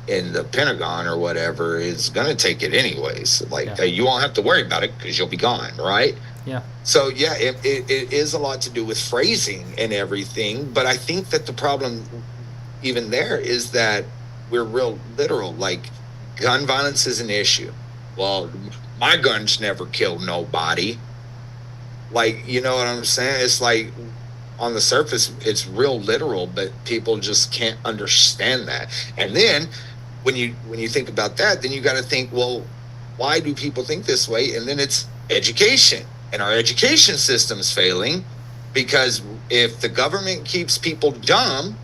S3: in the Pentagon or whatever is going to take it anyways. Like you won't have to worry about it because you'll be gone, right?
S1: Yeah.
S3: So yeah, it is a lot to do with phrasing and everything. But I think that the problem even there is that we're real literal. Like gun violence is an issue. Well, my guns never killed nobody. Like, you know what I'm saying? It's like on the surface, it's real literal, but people just can't understand that. And then when you think about that, then you got to think, well, why do people think this way? And then it's education, and our education system's failing, because if the government keeps people dumb,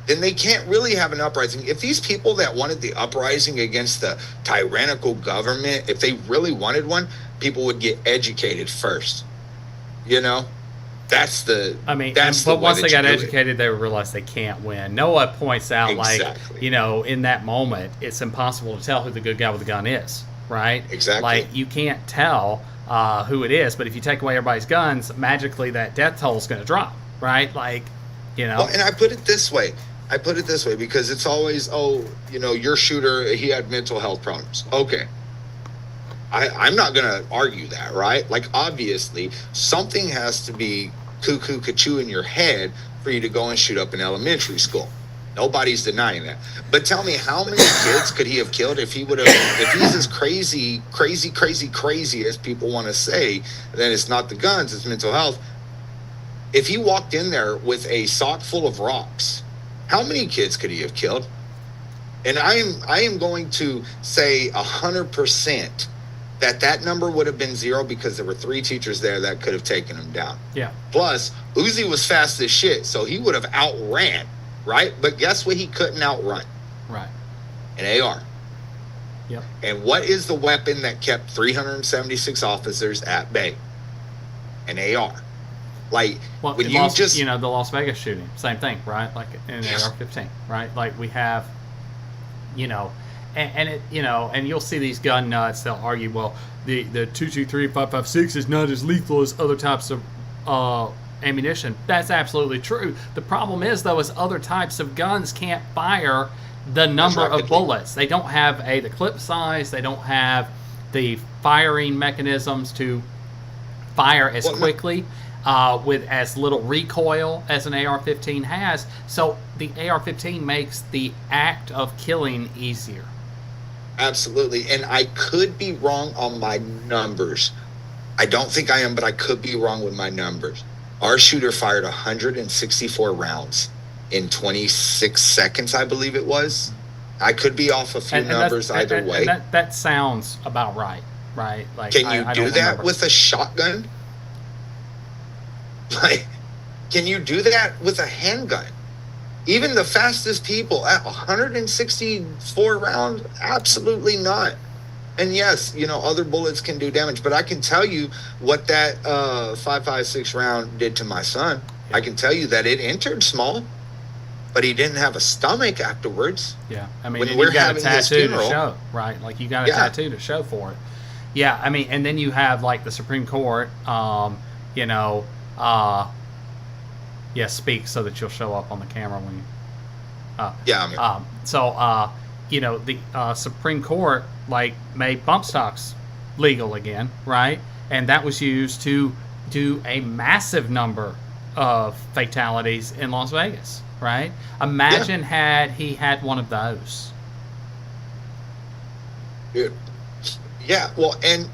S3: then they can't really have an uprising. If these people that wanted the uprising against the tyrannical government, if they really wanted one, people would get educated first. That's the.
S1: I mean,
S3: that's
S1: but
S3: the
S1: once they got
S3: educated,
S1: educated, they realized they can't win. Noah points out,
S3: Exactly.
S1: like, in that moment, it's impossible to tell who the good guy with the gun is, right?
S3: Exactly.
S1: Like, you can't tell who it is, but if you take away everybody's guns, magically that death toll is going to drop, right? Like,
S3: Well, and I put it this way because it's always, your shooter, he had mental health problems. Okay. I'm not going to argue that, right? Like, obviously, something has to be cuckoo in your head for you to go and shoot up an elementary school. Nobody's denying that. But tell me, how many kids could he have killed if he's as crazy as people want to say, then it's not the guns, it's mental health. If he walked in there with a sock full of rocks, how many kids could he have killed? And I am going to say 100% that number would have been 0 because there were 3 teachers there that could have taken him down.
S1: Yeah.
S3: Plus, Uzi was fast as shit, so he would have outran, right? But guess what he couldn't outrun?
S1: Right.
S3: An AR.
S1: Yep.
S3: And what is the weapon that kept 376 officers at bay? an AR. Like
S1: Well,
S3: when you just
S1: the Las Vegas shooting, same thing, right? Like in an AR-15, right? Like we have, and it, and you'll see these gun nuts. They'll argue, well, the 223 5.56 is not as lethal as other types of ammunition. That's absolutely true. The problem is, though, is other types of guns can't fire the number of bullets. They don't have the clip size. They don't have the firing mechanisms to fire as quickly. With as little recoil as an AR-15 has. So the AR-15 makes the act of killing easier.
S3: Absolutely. And I could be wrong on my numbers. I don't think I am, but I could be wrong with my numbers. Our shooter fired 164 rounds in 26 seconds, I believe it was. I could be off a few numbers either way.
S1: That sounds about right? Like,
S3: can you do that with a shotgun? Like, can you do that with a handgun? Even the fastest people at 164 rounds, absolutely not. And yes, other bullets can do damage, but I can tell you what that 5.56 round did to my son. Yeah. I can tell you that it entered small, but he didn't have a stomach afterwards.
S1: Yeah, I mean, when we're got a tattoo to show, right? Like you got a tattoo to show for it. Yeah, I mean, and then you have like the Supreme Court, speak so that you'll show up on the camera when you. The Supreme Court made bump stocks legal again, right? And that was used to do a massive number of fatalities in Las Vegas, right? Imagine had he had one of those.
S3: Yeah, well, and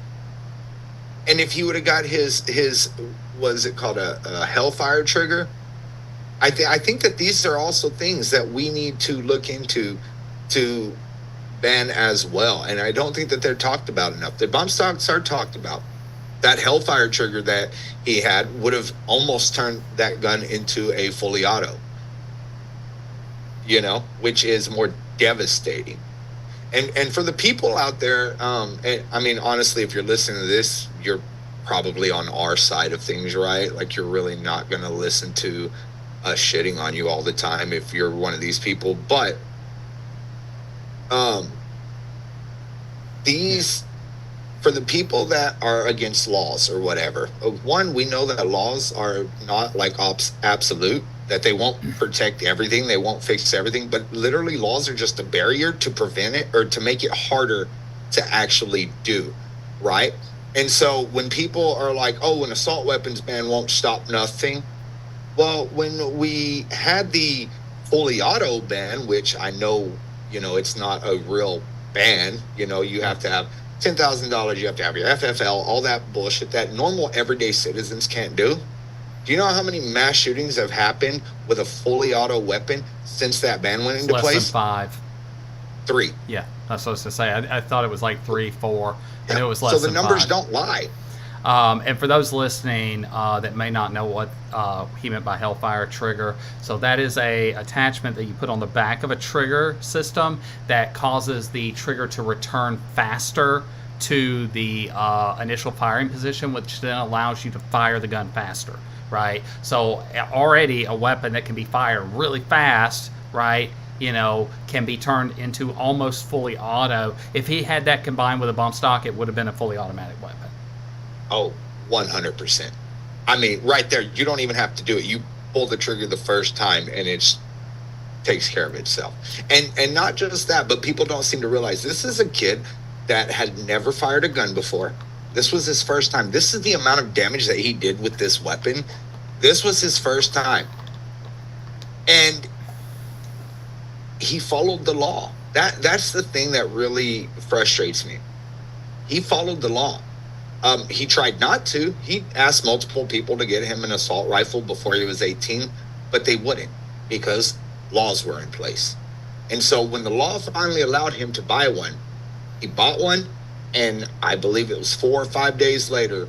S3: if he would have got his what is it called, a Hellfire trigger? I think that these are also things that we need to look into to ban as well. And I don't think that they're talked about enough. The bump stocks are talked about. That Hellfire trigger that he had would have almost turned that gun into a fully auto, which is more devastating. And for the people out there, and I mean, honestly, if you're listening to this, you're probably on our side of things, right? Like, you're really not going to listen to us shitting on you all the time if you're one of these people. But for the people that are against laws or whatever, one, we know that laws are not like absolute, that they won't protect everything, they won't fix everything, but literally laws are just a barrier to prevent it or to make it harder to actually do, right? And so when people are like, oh, an assault weapons ban won't stop nothing. Well, when we had the fully auto ban, which I know, it's not a real ban, you have to have $10,000, you have to have your FFL, all that bullshit that normal everyday citizens can't do. Do you know how many mass shootings have happened with a fully auto weapon since that ban went into place?
S1: Less than 5.
S3: 3.
S1: Yeah, that's what I was going to say. I thought it was like 3, 4. Yeah. And it was less than 5.
S3: So the numbers don't lie.
S1: And for those listening that may not know what he meant by Hellfire trigger, so that is a attachment that you put on the back of a trigger system that causes the trigger to return faster to the initial firing position, which then allows you to fire the gun faster, right? So already a weapon that can be fired really fast, right, can be turned into almost fully auto. If he had that combined with a bump stock, it would have been a fully automatic weapon.
S3: Oh, 100%. I mean, right there, you don't even have to do it. You pull the trigger the first time and it takes care of itself. And not just that, but people don't seem to realize this is a kid that had never fired a gun before. This was his first time. This is the amount of damage that he did with this weapon. This was his first time. And he followed the law. That's the thing that really frustrates me. He followed the law. He tried not to. He asked multiple people to get him an assault rifle before he was 18, but they wouldn't because laws were in place. And so when the law finally allowed him to buy one, he bought one, and I believe it was 4 or 5 days later,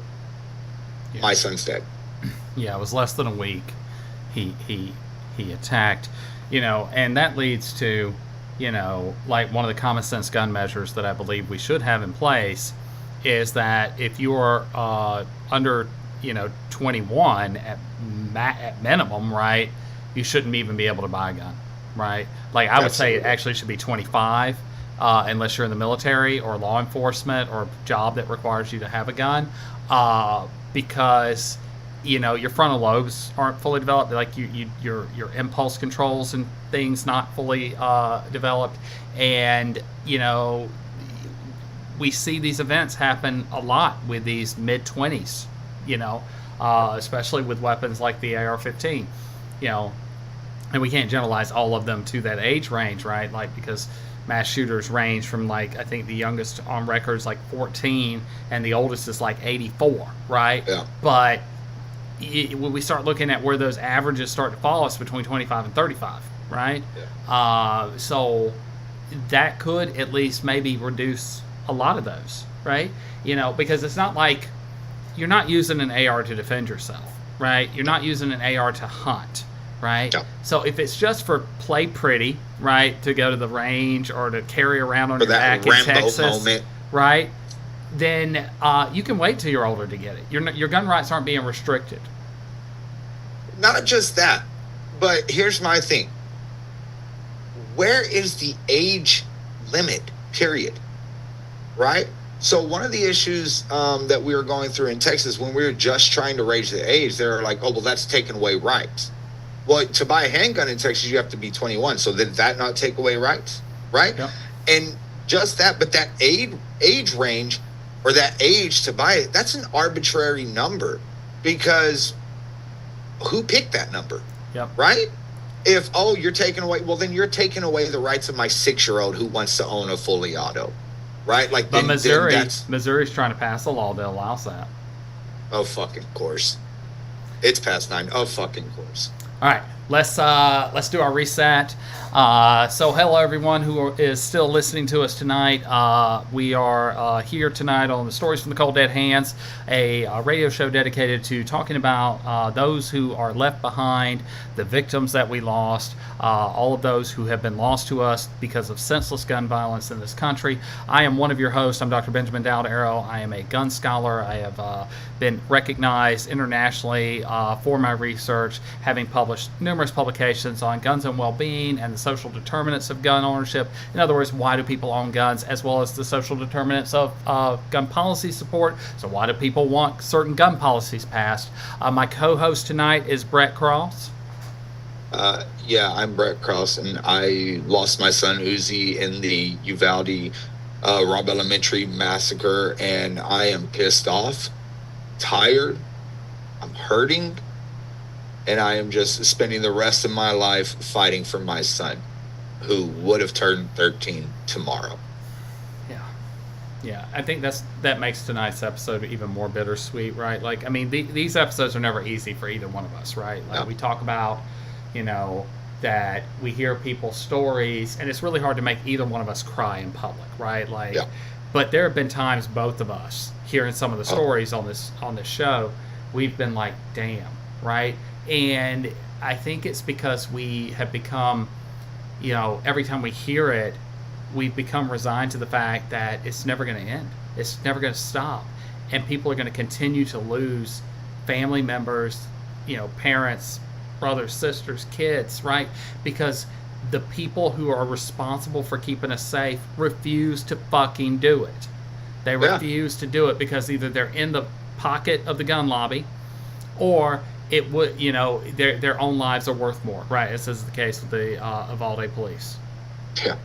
S3: my son's dead.
S1: Yeah, it was less than a week. He attacked, and that leads to, like one of the common sense gun measures that I believe we should have in place is that if you are under, 21 at minimum, right? You shouldn't even be able to buy a gun, right? Like I would say it actually should be 25, unless you're in the military or law enforcement or a job that requires you to have a gun, because your frontal lobes aren't fully developed, like your impulse controls and things not fully developed, and we see these events happen a lot with these mid-20s, especially with weapons like the AR-15, and we can't generalize all of them to that age range, right? Like, because mass shooters range from, like, I think the youngest on record is like 14 and the oldest is like 84, right?
S3: Yeah.
S1: But when we start looking at where those averages start to fall, it's between 25 and 35, right?
S3: Yeah.
S1: So that could at least maybe reduce a lot of those, right? Because it's not like you're not using an AR to defend yourself, right? You're not using an AR to hunt, right?
S3: Yeah.
S1: So if it's just for play pretty, right, to go to the range or to carry around on
S3: For
S1: your
S3: that
S1: back in
S3: Rambo
S1: Texas,
S3: moment.
S1: right, then you can wait till you're older to get it. Your gun rights aren't being restricted.
S3: Not just that, but here's my thing. Where is the age limit, period? Right? So one of the issues that we were going through in Texas when we were just trying to raise the age, they were like, oh, well, that's taking away rights. Well, to buy a handgun in Texas, you have to be 21. So did that not take away rights? Right?
S1: Yep.
S3: And just that, but that age range or that age to buy it, that's an arbitrary number, because who picked that number?
S1: Yep.
S3: Right? If, you're taking away, well, then you're taking away the rights of my 6-year-old who wants to own a fully auto. Right? Like,
S1: But Missouri's trying to pass a law that allows that.
S3: Oh, fucking course. It's past 9. Oh, fucking course.
S1: All right, let's do our reset. So hello everyone who is still listening to us tonight. We are here tonight on the Stories from the Cold Dead Hands, a radio show dedicated to talking about those who are left behind, the victims that we lost, all of those who have been lost to us because of senseless gun violence in this country. I am one of your hosts. I'm Dr. Benjamin Dowd Arrow. I am a gun scholar. I have been recognized internationally for my research, having published numerous publications on guns and well-being and the social determinants of gun ownership. In other words, why do people own guns, as well as the social determinants of gun policy support. So why do people want certain gun policies passed? My co-host tonight is Brett Cross.
S3: Yeah, I'm Brett Cross, and I lost my son Uzi in the Uvalde Robb Elementary massacre, and I am pissed off, tired, I'm hurting, and I am just spending the rest of my life fighting for my son, who would have turned 13 tomorrow.
S1: Yeah, I think that makes tonight's episode even more bittersweet, right? Like, I mean, these episodes are never easy for either one of us, right? Like,
S3: No.
S1: we talk about, that we hear people's stories, and it's really hard to make either one of us cry in public, right? Like,
S3: Yeah.
S1: but there have been times both of us hearing some of the stories on this show, we've been like, damn, right? And I think it's because we have become, every time we hear it, we've become resigned to the fact that it's never going to end. It's never going to stop. And people are going to continue to lose family members, parents, brothers, sisters, kids, right? Because the people who are responsible for keeping us safe refuse to fucking do it. They refuse to do it because either they're in the pocket of the gun lobby, or it would, their own lives are worth more, right? This is the case with the Uvalde police.
S3: Yeah.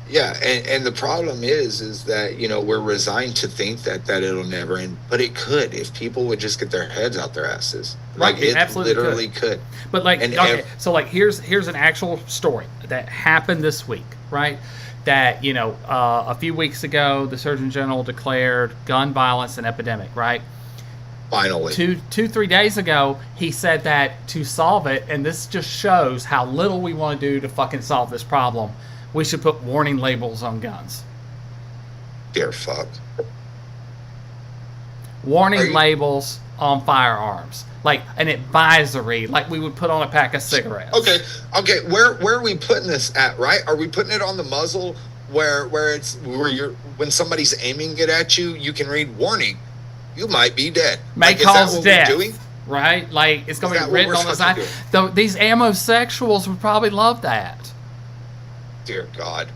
S3: Yeah, and the problem is that, we're resigned to think that it'll never end, but it could if people would just get their heads out their asses.
S1: Right,
S3: Like,
S1: it
S3: it
S1: absolutely
S3: literally could.
S1: But like,
S3: And
S1: okay, so like here's an actual story that happened this week, right? That a few weeks ago, the Surgeon General declared gun violence an epidemic, right?
S3: Finally.
S1: 3 days ago, he said that to solve it, and this just shows how little we want to do to fucking solve this problem, we should put warning labels on guns.
S3: Dear fuck.
S1: Warning labels on firearms. Like an advisory, like we would put on a pack of cigarettes.
S3: Okay. Where are we putting this at, right? Are we putting it on the muzzle where when somebody's aiming it at you, you can read warning? you might be dead.
S1: May
S3: Like, is that
S1: cause
S3: what
S1: death.
S3: we're doing?
S1: Right? Like, it's going
S3: Is
S1: to
S3: that
S1: be
S3: what
S1: written
S3: we're
S1: on the
S3: supposed
S1: side.
S3: to
S1: Though these amosexuals would probably love that.
S3: Dear God.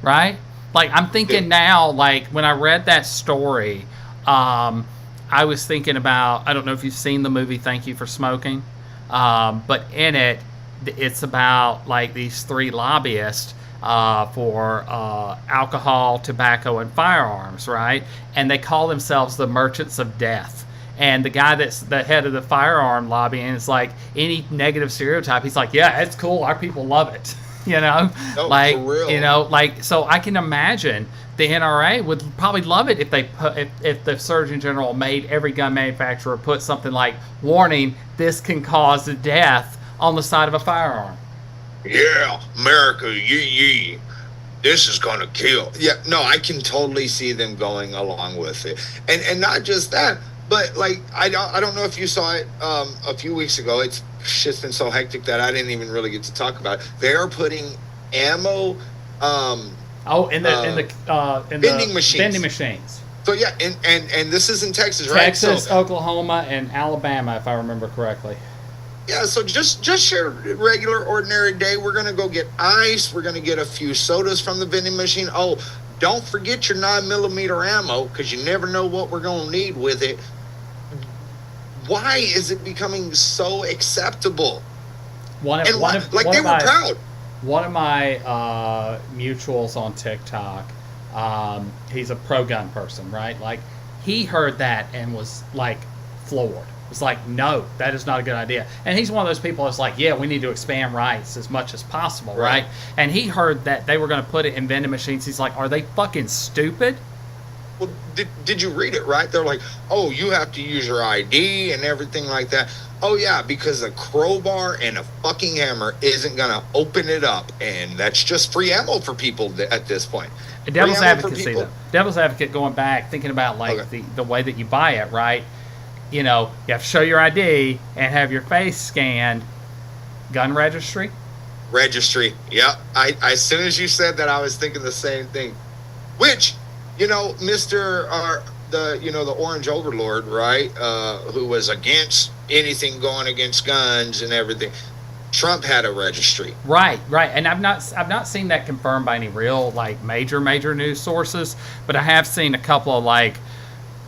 S1: Right? Like, I'm thinking
S3: Yeah.
S1: now, like, when I read that story, I was thinking about, I don't know if you've seen the movie Thank You for Smoking, but in it, it's about, like, these three lobbyists for alcohol, tobacco, and firearms, right? And they call themselves the Merchants of Death. And the guy that's the head of the firearm lobby, and it's like any negative stereotype, he's like, yeah, it's cool. Our people love it. You know,
S3: No,
S1: like,
S3: for real.
S1: you know, like, so I can imagine the NRA would probably love it if they put, if the Surgeon General made every gun manufacturer put something like, warning, this can cause death on the side of a firearm.
S3: Yeah, America, yee. This is gonna kill. Yeah, no, I can totally see them going along with it, and not just that, but like I don't know if you saw it a few weeks ago. It's just been so hectic that I didn't even really get to talk about it. They are putting ammo.
S1: In the
S3: vending machines.
S1: Vending machines.
S3: So yeah, and this is in Texas, right?
S1: Texas,
S3: So,
S1: Oklahoma, and Alabama, if I remember correctly.
S3: yeah, so just your regular ordinary day, we're gonna go get ice. We're gonna get a few sodas from the vending machine. Oh, don't forget your 9mm ammo, because you never know what we're gonna need with it. Why is it becoming so acceptable? They were proud.
S1: One of my mutuals on TikTok, he's a pro-gun person, right? Like, he heard that and was, like, floored. Was like, no, that is not a good idea. And he's one of those people that's like, yeah, we need to expand rights as much as possible, right? And he heard that they were going to put it in vending machines. He's like, are they fucking stupid?
S3: Well, did you read it, right? They're like, oh, you have to use your ID and everything like that. Oh, yeah, because a crowbar and a fucking hammer isn't going to open it up. And that's just free ammo for people at this point.
S1: A devil's
S3: Free ammo for
S1: advocate,
S3: people.
S1: though. Devil's advocate, going back, thinking about, like,
S3: Okay.
S1: the way that you buy it, right? You know, you have to show your ID and have your face scanned. Gun registry.
S3: Registry. Yeah. As soon as you said that, I was thinking the same thing. Which, you know, the Orange Overlord, right? Who was against anything going against guns and everything. Trump had a registry.
S1: Right. And I've not seen that confirmed by any real, like, major news sources, but I have seen a couple of, like,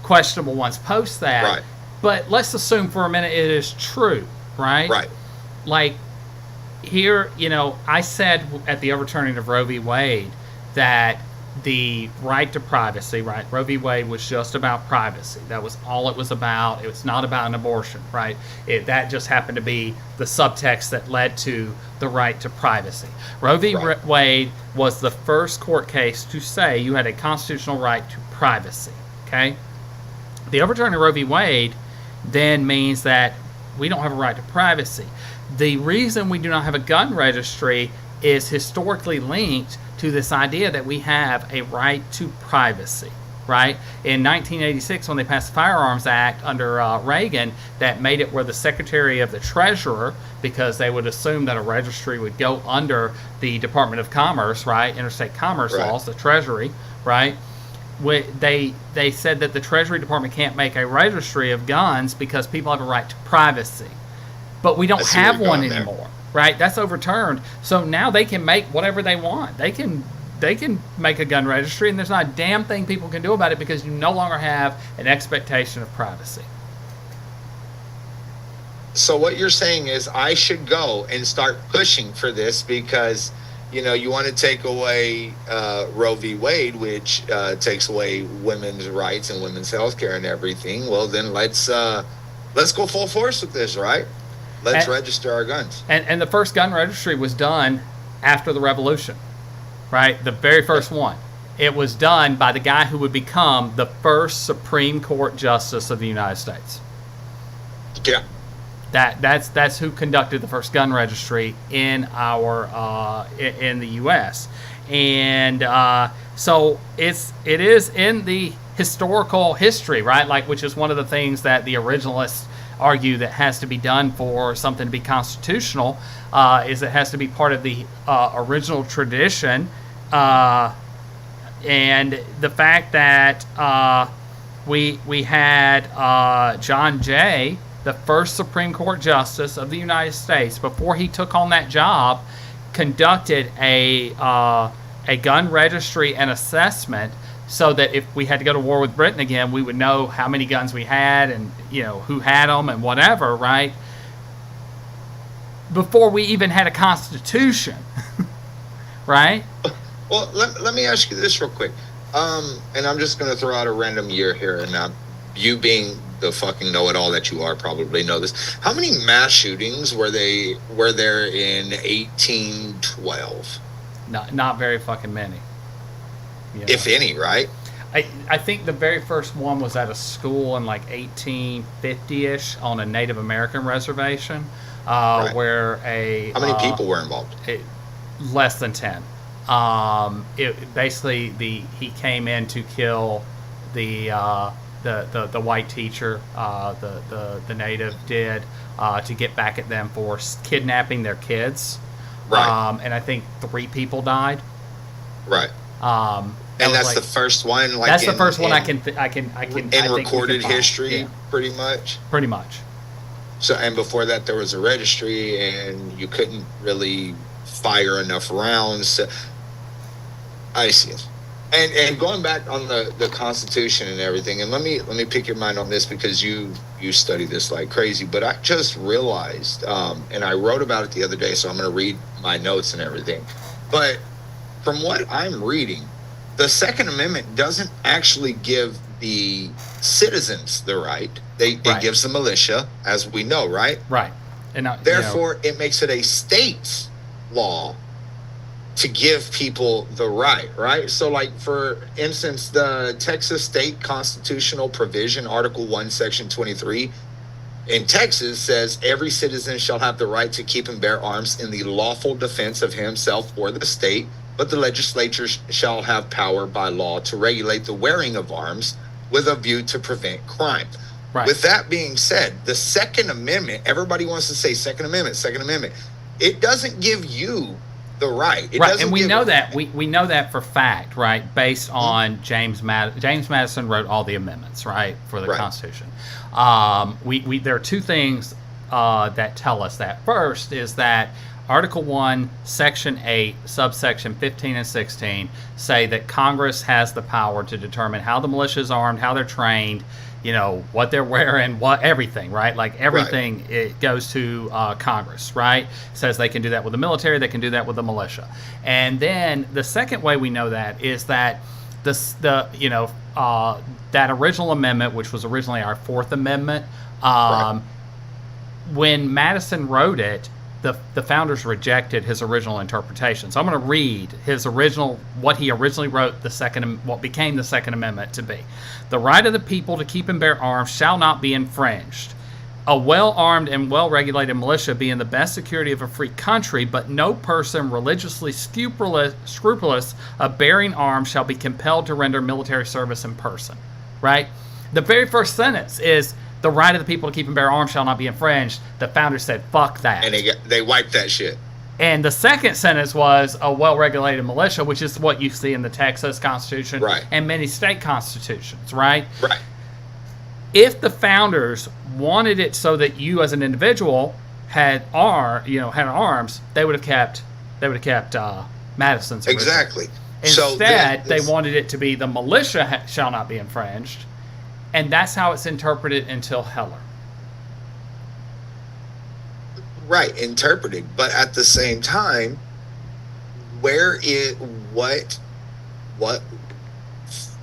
S1: questionable ones post that.
S3: Right.
S1: But let's assume for a minute it is true, right?
S3: Right.
S1: Like, here, you know, I said at the overturning of Roe v. Wade that the right to privacy, right? Roe v. Wade was just about privacy. That was all it was about. It was not about an abortion, right? That just happened to be the subtext that led to the right to privacy. Roe v.
S3: Right.
S1: Wade was the first court case to say you had a constitutional right to privacy, okay? The overturning of Roe v. Wade then means that we don't have a right to privacy. The reason we do not have a gun registry is historically linked to this idea that we have a right to privacy, right? In 1986, when they passed the Firearms Act under Reagan, that made it where the Secretary of the Treasurer, because they would assume that a registry would go under the Department of Commerce, right? Interstate commerce
S3: Right.
S1: laws, the Treasury, right? They said that the Treasury Department can't make a registry of guns because people have a right to privacy. But we don't
S3: I see where
S1: have
S3: you're
S1: one
S3: going there.
S1: anymore, right? That's overturned. So now they can make whatever they want. They can make a gun registry, and there's not a damn thing people can do about it because you no longer have an expectation of privacy.
S3: So what you're saying is I should go and start pushing for this because, you know, you want to take away Roe v. Wade, which takes away women's rights and women's health care and everything. Well, then let's go full force with this, right? Let's register our guns.
S1: And the first gun registry was done after the revolution, right? The very first one. It was done by the guy who would become the first Supreme Court Justice of the United States.
S3: Yeah.
S1: That's who conducted the first gun registry in our in the U.S. And so it is in the historical history, right? Like, which is one of the things that the originalists argue that has to be done for something to be constitutional, is it has to be part of the original tradition, and the fact that we had John Jay, the first Supreme Court Justice of the United States, before he took on that job, conducted a gun registry and assessment so that if we had to go to war with Britain again, we would know how many guns we had and, you know, who had them and whatever, right? Before we even had a constitution, right?
S3: Well, let me ask you this real quick. And I'm just going to throw out a random year here, and you being the fucking know-it-all that you are probably know this. How many mass shootings were there in 1812?
S1: Not very fucking many. You know?
S3: If any, right?
S1: I think the very first one was at a school in like 1850-ish on a Native American reservation,
S3: Right.
S1: where
S3: How many people were involved?
S1: less than 10. It basically he came in to kill the white teacher, the native did, to get back at them for kidnapping their kids.
S3: Right.
S1: And I think 3 people died.
S3: Right.
S1: That
S3: And
S1: was
S3: that's
S1: like-
S3: the first one. Like
S1: that's the first one I
S3: in
S1: can I think we
S3: recorded
S1: can find.
S3: history,
S1: Yeah,
S3: pretty much.
S1: pretty much.
S3: So, and before that, there was a registry, and you couldn't really fire enough rounds. I see it. And going back on the Constitution and everything, and let me pick your mind on this because you study this like crazy. But I just realized, and I wrote about it the other day, so I'm going to read my notes and everything. But from what I'm reading, the Second Amendment doesn't actually give the citizens the right. It
S1: Right.
S3: gives the militia, as we know, right?
S1: Right. And
S3: Therefore, it makes it a state's law to give people the right? So, like, for instance, the Texas State Constitutional Provision, Article 1, Section 23, in Texas says every citizen shall have the right to keep and bear arms in the lawful defense of himself or the state, but the legislature shall have power by law to regulate the wearing of arms with a view to prevent crime.
S1: Right.
S3: With that being said, the Second Amendment, everybody wants to say Second Amendment. It doesn't give you the right. It
S1: right,
S3: doesn't
S1: and we
S3: give-
S1: know that we know that for fact, right? Based on James Madison wrote all the amendments, right, for the
S3: Right.
S1: Constitution. We there are 2 things that tell us that. First is that Article 1, Section 8, subsection 15 and 16 say that Congress has the power to determine how the militia is armed, how they're trained, you know, what they're wearing, everything, right? Like everything, it goes to Congress, right? Says they can do that with the military, they can do that with the militia. And then the second way we know that is that that original amendment, which was originally our 4th Amendment, when Madison wrote it, the founders rejected his original interpretation. So I'm going to read what he originally wrote what became the Second Amendment to be. The right of the people to keep and bear arms shall not be infringed. A well-armed and well-regulated militia be in the best security of a free country, but no person religiously scrupulous of bearing arms shall be compelled to render military service in person. Right? The very first sentence is, the right of the people to keep and bear arms shall not be infringed. The founders said, fuck that.
S3: And they wiped that shit.
S1: And the second sentence was a well-regulated militia, which is what you see in the Texas Constitution
S3: Right.
S1: and many state constitutions, right?
S3: Right.
S1: If the founders wanted it so that you as an individual had arms, they would have kept Madison's original.
S3: Exactly.
S1: Instead, they wanted it to be the militia shall not be infringed. And that's how it's interpreted until Heller.
S3: Right, interpreted. But at the same time, what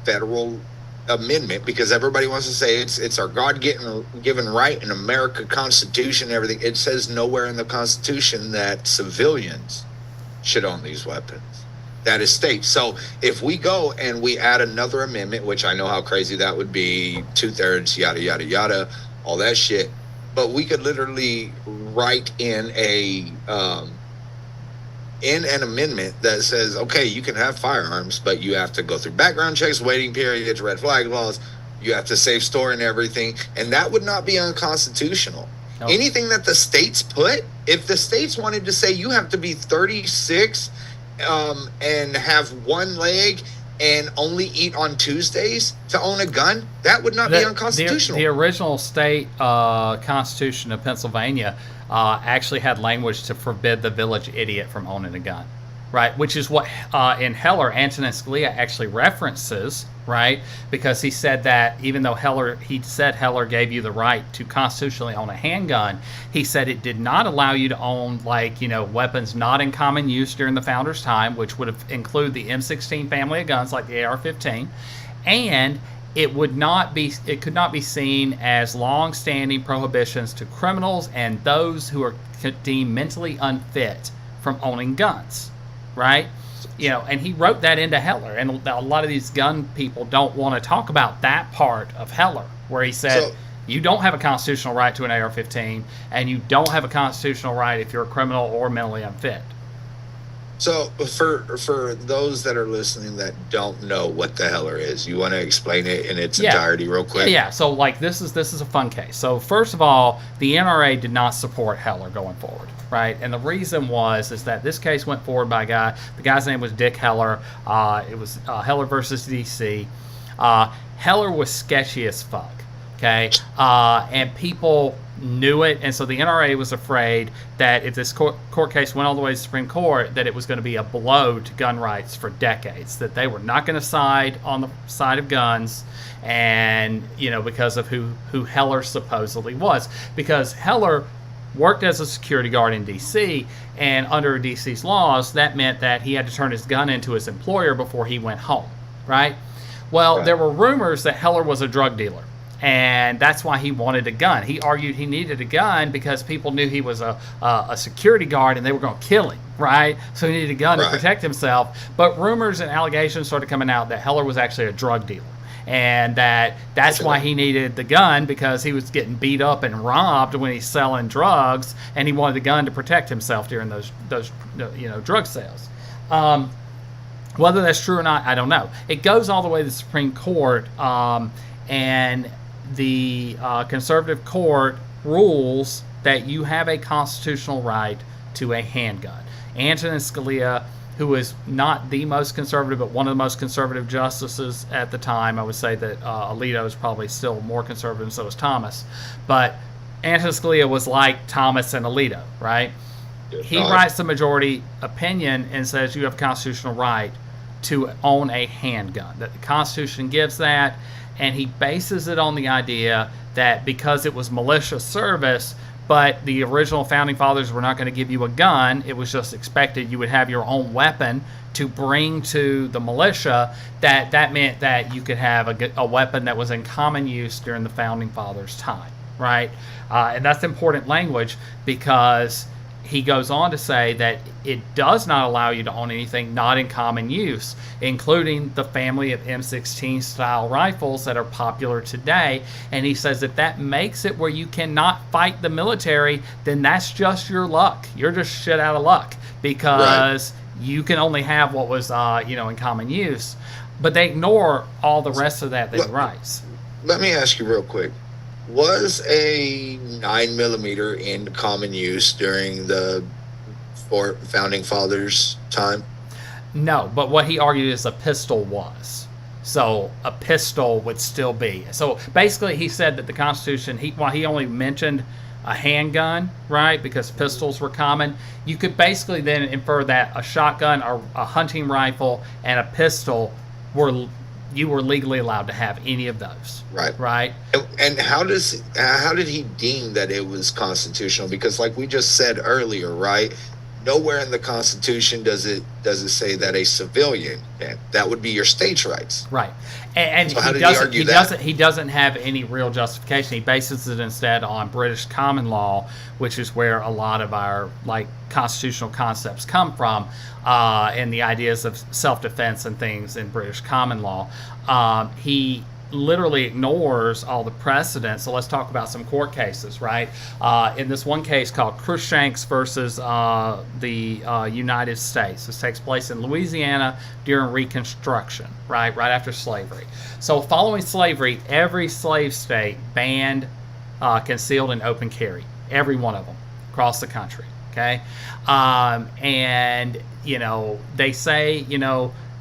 S3: federal amendment? Because everybody wants to say it's our God-given right in America Constitution and everything. It says nowhere in the Constitution that civilians should own these weapons. That is state. So if we go and we add another amendment, which I know how crazy that would be, 2/3, yada, yada, yada, all that shit. But we could literally write in an amendment that says, okay, you can have firearms, but you have to go through background checks, waiting periods, red flag laws. You have to safe store and everything. And that would not be unconstitutional.
S1: Nope.
S3: Anything that the states put, if the states wanted to say you have to be 36 and have one leg and only eat on Tuesdays to own a gun, that would not be unconstitutional.
S1: The original state constitution of Pennsylvania actually had language to forbid the village idiot from owning a gun, right? Which is what in Heller, Antonin Scalia actually references, right? Because he said that even though Heller gave you the right to constitutionally own a handgun, he said it did not allow you to own, like, you know, weapons not in common use during the founders' time, which would have include the M16 family of guns like the AR-15, and it could not be seen as long-standing prohibitions to criminals and those who are deemed mentally unfit from owning guns, right? You know, and he wrote that into Heller, and a lot of these gun people don't want to talk about that part of Heller, where he said, you don't have a constitutional right to an AR-15, and you don't have a constitutional right if you're a criminal or mentally unfit.
S3: So for those that are listening that don't know what the Heller is, you want to explain it in its entirety real quick?
S1: Yeah. So like this is a fun case. So first of all, the NRA did not support Heller going forward, right? And the reason is that this case went forward by a guy. The guy's name was Dick Heller. It was Heller versus DC. Heller was sketchy as fuck. Okay, and people knew it, and so the NRA was afraid that if this court case went all the way to the Supreme Court, that it was going to be a blow to gun rights for decades, that they were not going to side on the side of guns, and, you know, because of who Heller supposedly was. Because Heller worked as a security guard in D.C., and under D.C.'s laws, that meant that he had to turn his gun into his employer before he went home, right? Well, there were rumors that Heller was a drug dealer, and that's why he wanted a gun. He argued he needed a gun because people knew he was a security guard and they were going to kill him, right? So he needed a gun to protect himself. But rumors and allegations started coming out that Heller was actually a drug dealer, and that's why he needed the gun, because he was getting beat up and robbed when he's selling drugs, and he wanted the gun to protect himself during those drug sales. Whether that's true or not, I don't know. It goes all the way to the Supreme Court, and the conservative court rules that you have a constitutional right to a handgun. Antonin Scalia, who was not the most conservative, but one of the most conservative justices at the time, I would say that Alito is probably still more conservative, and so is Thomas. But Antonin Scalia was like Thomas and Alito, right? He writes the majority opinion and says you have a constitutional right to own a handgun, that the Constitution gives that. And he bases it on the idea that because it was militia service, but the original founding fathers were not going to give you a gun, it was just expected you would have your own weapon to bring to the militia, that meant that you could have a weapon that was in common use during the founding fathers' time, right? And that's important language, because he goes on to say that it does not allow you to own anything not in common use, including the family of M16 style rifles that are popular today. And he says if that makes it where you cannot fight the military, then that's just your luck. You're just shit out of luck, because you can only have what was in common use. But they ignore all the rest of that he writes.
S3: Let me ask you real quick. Was a 9mm in common use during the founding fathers' time?
S1: No, but what he argued is a pistol was. So a pistol would still be. So basically he said that the Constitution, while he only mentioned a handgun, right, because pistols were common, you could basically then infer that a shotgun or a hunting rifle and a pistol you were legally allowed to have any of those. Right.
S3: And how did he deem that it was constitutional? Because like we just said earlier, right? Nowhere in the Constitution does it say that a civilian can. That would be your states' rights.
S1: Right. And
S3: so how did he argue that?
S1: He doesn't have any real justification. He bases it instead on British common law, which is where a lot of our constitutional concepts come from, and the ideas of self-defense and things in British common law. He literally ignores all the precedents. So let's talk about some court cases, right? In this one case called Cruikshanks versus the United States. This takes place in Louisiana during Reconstruction, right after slavery. So following slavery, every slave state banned concealed and open carry, every one of them across the country. Okay, and they say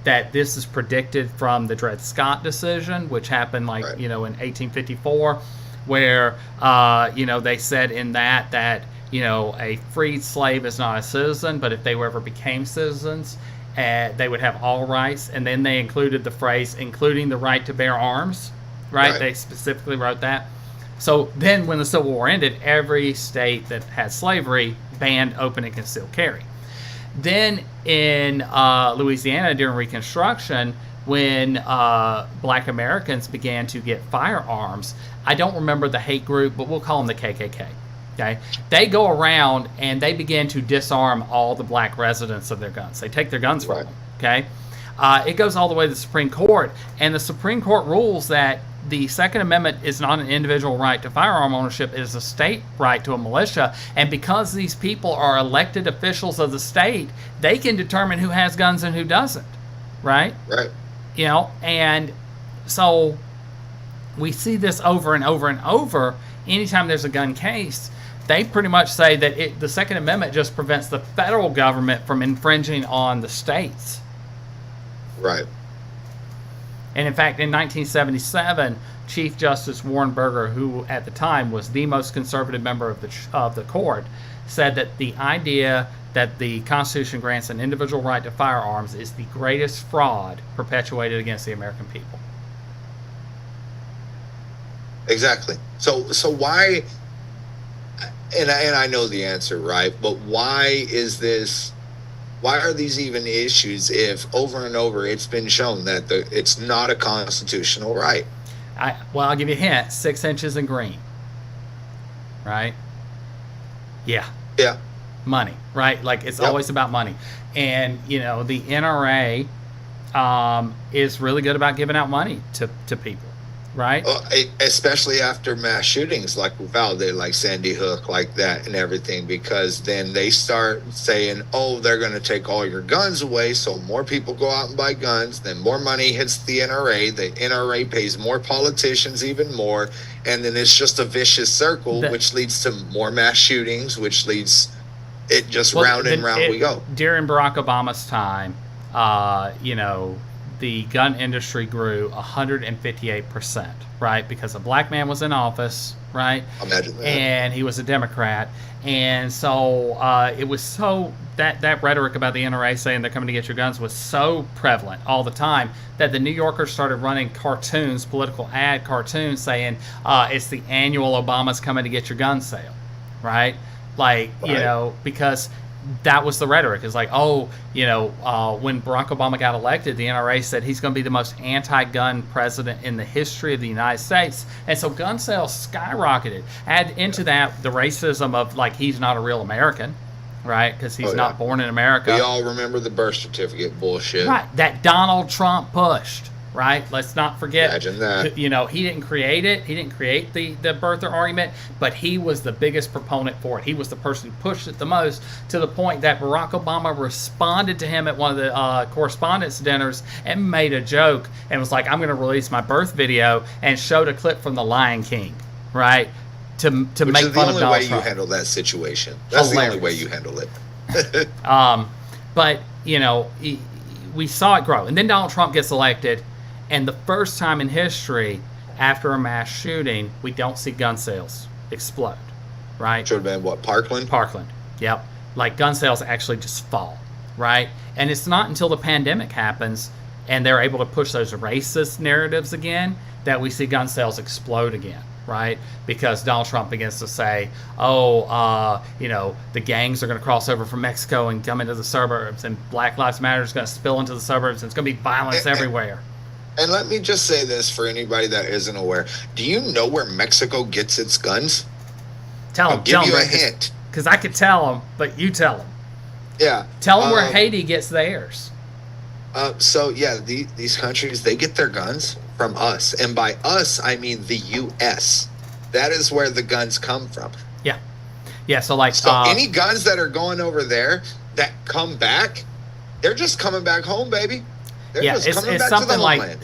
S1: that this is predicted from the Dred Scott decision, which happened
S3: Right.
S1: in 1854, where they said in that a freed slave is not a citizen, but if they ever became citizens, they would have all rights. And then they included the phrase, including the right to bear arms, right?
S3: Right.
S1: They specifically wrote that. So then when the Civil War ended, every state that had slavery banned open and concealed carry. Then in Louisiana during Reconstruction, when black Americans began to get firearms, I don't remember the hate group, but we'll call them the KKK. Okay, they go around and they begin to disarm all the black residents of their guns. They take their guns from
S3: Right.
S1: them. Okay, it goes all the way to the Supreme Court, and the Supreme Court rules that the Second Amendment is not an individual right to firearm ownership; it is a state right to a militia. And because these people are elected officials of the state, they can determine who has guns and who doesn't. Right?
S3: Right.
S1: And so we see this over and over and over. Anytime there's a gun case, they pretty much say that the Second Amendment just prevents the federal government from infringing on the states.
S3: Right.
S1: And in fact, in 1977, Chief Justice Warren Burger, who at the time was the most conservative member of the court, said that the idea that the Constitution grants an individual right to firearms is the greatest fraud perpetuated against the American people.
S3: Exactly. So why? And I know the answer, right? But why is this? Why are these even issues if over and over it's been shown that it's not a constitutional right?
S1: I'll give you a hint. 6 inches in green. Right? Yeah.
S3: Yeah.
S1: Money. Right? Like it's
S3: Yep.
S1: always about money. And, the NRA is really good about giving out money to people. Right?
S3: Especially after mass shootings like Uvalde, like Sandy Hook, like that, and everything, because then they start saying, "Oh, they're going to take all your guns away," so more people go out and buy guns. Then more money hits the NRA. The NRA pays more politicians even more, and then it's just a vicious circle, which leads to more mass shootings, which leads it just round and round we go.
S1: During Barack Obama's time, the gun industry grew 158%, right? Because a black man was in office, right?
S3: Imagine that.
S1: And he was a Democrat. And so it was so, that rhetoric about the NRA saying they're coming to get your guns was so prevalent all the time that the New Yorker started running cartoons, political ad cartoons, saying it's the annual Obama's coming to get your gun sale, right? Like,
S3: Right.
S1: because that was the rhetoric. It's like, when Barack Obama got elected, the NRA said he's going to be the most anti-gun president in the history of the United States. And so gun sales skyrocketed. Add into that the racism of, like, he's not a real American, right? Because he's not born in America.
S3: We all remember the birth certificate bullshit.
S1: Right. That Donald Trump pushed, right? Let's not forget.
S3: Imagine that.
S1: He didn't create it. He didn't create the birther argument, but he was the biggest proponent for it. He was the person who pushed it the most, to the point that Barack Obama responded to him at one of the correspondence dinners and made a joke and was like, "I'm going to release my birth video," and showed a clip from The Lion King, right? To
S3: Which
S1: make
S3: is the
S1: fun of
S3: only
S1: Donald
S3: way
S1: Trump.
S3: you handle that situation. That's the only way
S1: Hilarious.
S3: you handle it.
S1: But we saw it grow, and then Donald Trump gets elected, and the first time in history after a mass shooting, we don't see gun sales explode, right?
S3: Should have been what, Parkland?
S1: Parkland, yep. Like gun sales actually just fall, right? And it's not until the pandemic happens and they're able to push those racist narratives again that we see gun sales explode again, right? Because Donald Trump begins to say, the gangs are going to cross over from Mexico and come into the suburbs, and Black Lives Matter is going to spill into the suburbs, and it's going to be violence everywhere.
S3: And let me just say this for anybody that isn't aware. Do you know where Mexico gets its guns?
S1: Tell
S3: I'll
S1: them,
S3: give you a hint.
S1: because I could tell them, but you tell them.
S3: Yeah.
S1: Tell them where Haiti gets theirs.
S3: These countries, they get their guns from us. And by us, I mean the U.S. That is where the guns come from.
S1: Yeah, so like...
S3: So any guns that are going over there that come back, they're just coming back home, baby. They're just coming
S1: it's
S3: back to
S1: something
S3: the
S1: like
S3: homeland.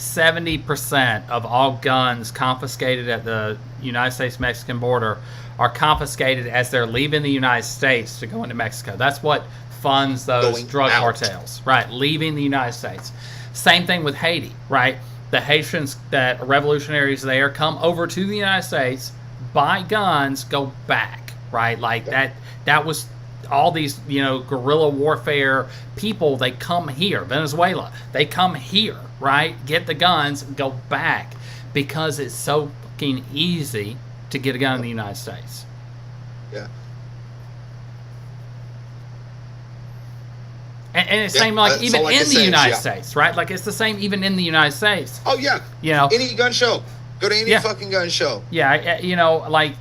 S1: 70% of all guns confiscated at the United States-Mexican border are confiscated as they're leaving the United States to go into Mexico. That's what funds those
S3: Going
S1: drug
S3: out.
S1: cartels, right? Leaving the United States. Same thing with Haiti, right? The Haitians that are revolutionaries there come over to the United States, buy guns, go back, right? Like that was all these, guerrilla warfare people. They come here. Venezuela, they come here, right? Get the guns, go back, because it's so fucking easy to get a gun in the United States.
S3: Yeah.
S1: And it's the same, like,
S3: that's
S1: even
S3: all I
S1: in
S3: can
S1: the
S3: say is,
S1: United
S3: yeah.
S1: States, right? Like, it's the same even in the United States.
S3: Oh yeah. Any gun show. Go to any
S1: Yeah.
S3: fucking gun show.
S1: Yeah, like,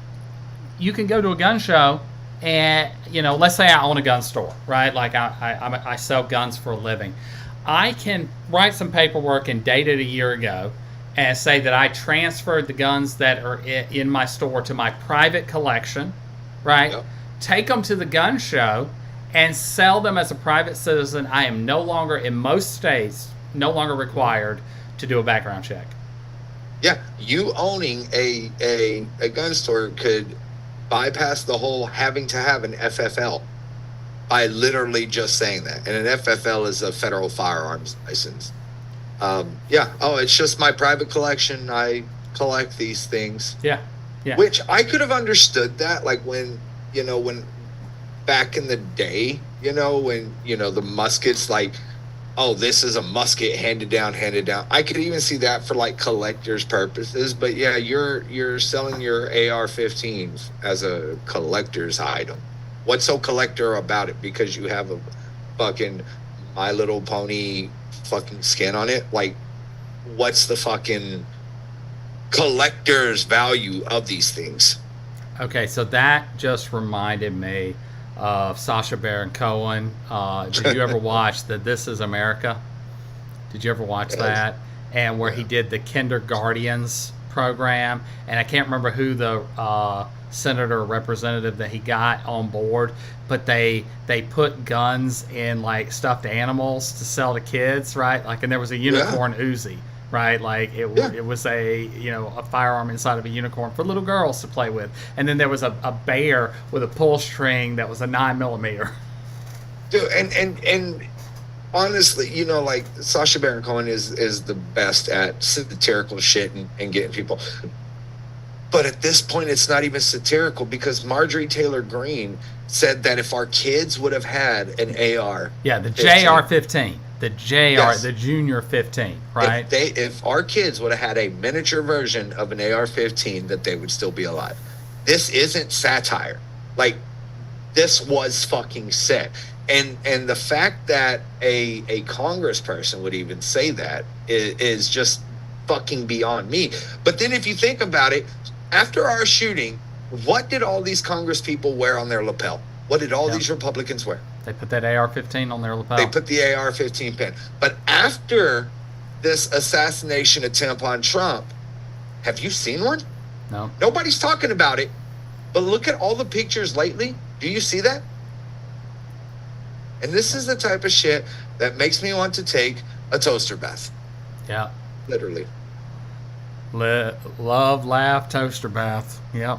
S1: you can go to a gun show and, let's say I own a gun store, right? Like, I sell guns for a living. I can write some paperwork and date it a year ago and say that I transferred the guns that are in my store to my private collection, right?
S3: Yep.
S1: Take them to the gun show and sell them as a private citizen. I am no longer, in most states, no longer required to do a background check.
S3: Yeah, you owning a gun store could bypass the whole having to have an FFL by literally just saying that. And an FFL is a federal firearms license. It's just my private collection. I collect these things.
S1: Yeah.
S3: Which I could have understood that, like when back in the day, when, the muskets, like, oh, this is a musket handed down. I could even see that for like collector's purposes, but yeah, you're selling your AR-15 as a collector's item. What's so collector about it? Because you have a fucking My Little Pony fucking skin on it? Like, what's the fucking collector's value of these things?
S1: Okay, so that just reminded me of Sacha Baron Cohen. Did you ever watch the This Is America? Did you ever watch that? And where he did the Kindergartens program, and I can't remember who the senator or representative that he got on board, but they put guns in like stuffed animals to sell to kids, right? Like, and there was a unicorn Uzi, right? Like it was a firearm inside of a unicorn for little girls to play with, and then there was a bear with a pull string that was a 9mm.
S3: Dude, and honestly, like Sacha Baron Cohen is the best at satirical shit and getting people. But at this point, it's not even satirical, because Marjorie Taylor Greene said that if our kids would have had an AR,
S1: the JR-15, the Junior 15, right?
S3: If our kids would have had a miniature version of an AR-15, that they would still be alive. This isn't satire. Like, this was fucking said. And the fact that a congressperson would even say that is just fucking beyond me. But then if you think about it, after our shooting, what did all these Congress people wear on their lapel? What did all these Republicans wear?
S1: They put that AR-15 on their lapel.
S3: They put the AR-15 pin. But after this assassination attempt on Trump, have you seen one?
S1: No.
S3: Nobody's talking about it. But look at all the pictures lately. Do you see that? And this is the type of shit that makes me want to take a toaster bath.
S1: Yeah.
S3: Literally.
S1: Love, laugh, toaster bath. Yep.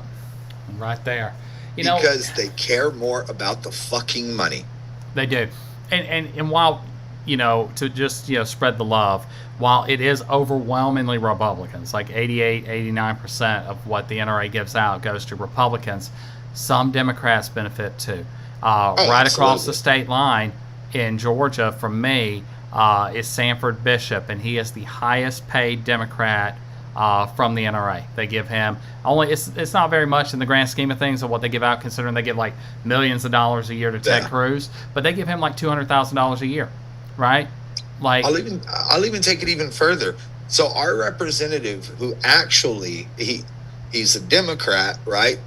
S1: Right there.
S3: Because they care more about the fucking money.
S1: They do. And while, to just, spread the love, while it is overwhelmingly Republicans, like 88, 89% of what the NRA gives out goes to Republicans, some Democrats benefit too. Right across the state line in Georgia from me is Sanford Bishop, and he is the highest paid Democrat from the NRA. They give him it's not very much in the grand scheme of things of what they give out, considering they give like millions of dollars a year to Ted Cruz, but they give him like $200,000 a year, right? Like,
S3: I'll even take it even further. So our representative, who actually he's a Democrat, right?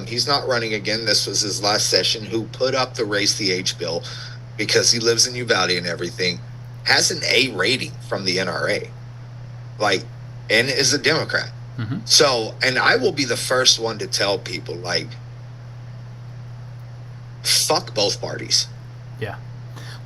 S3: He's not running again. This was his last session. Who put up the Race the H bill because he lives in Uvalde and everything, has an A rating from the NRA, like, and is a Democrat.
S1: Mm-hmm.
S3: So, and I will be the first one to tell people, like, fuck both parties.
S1: Yeah.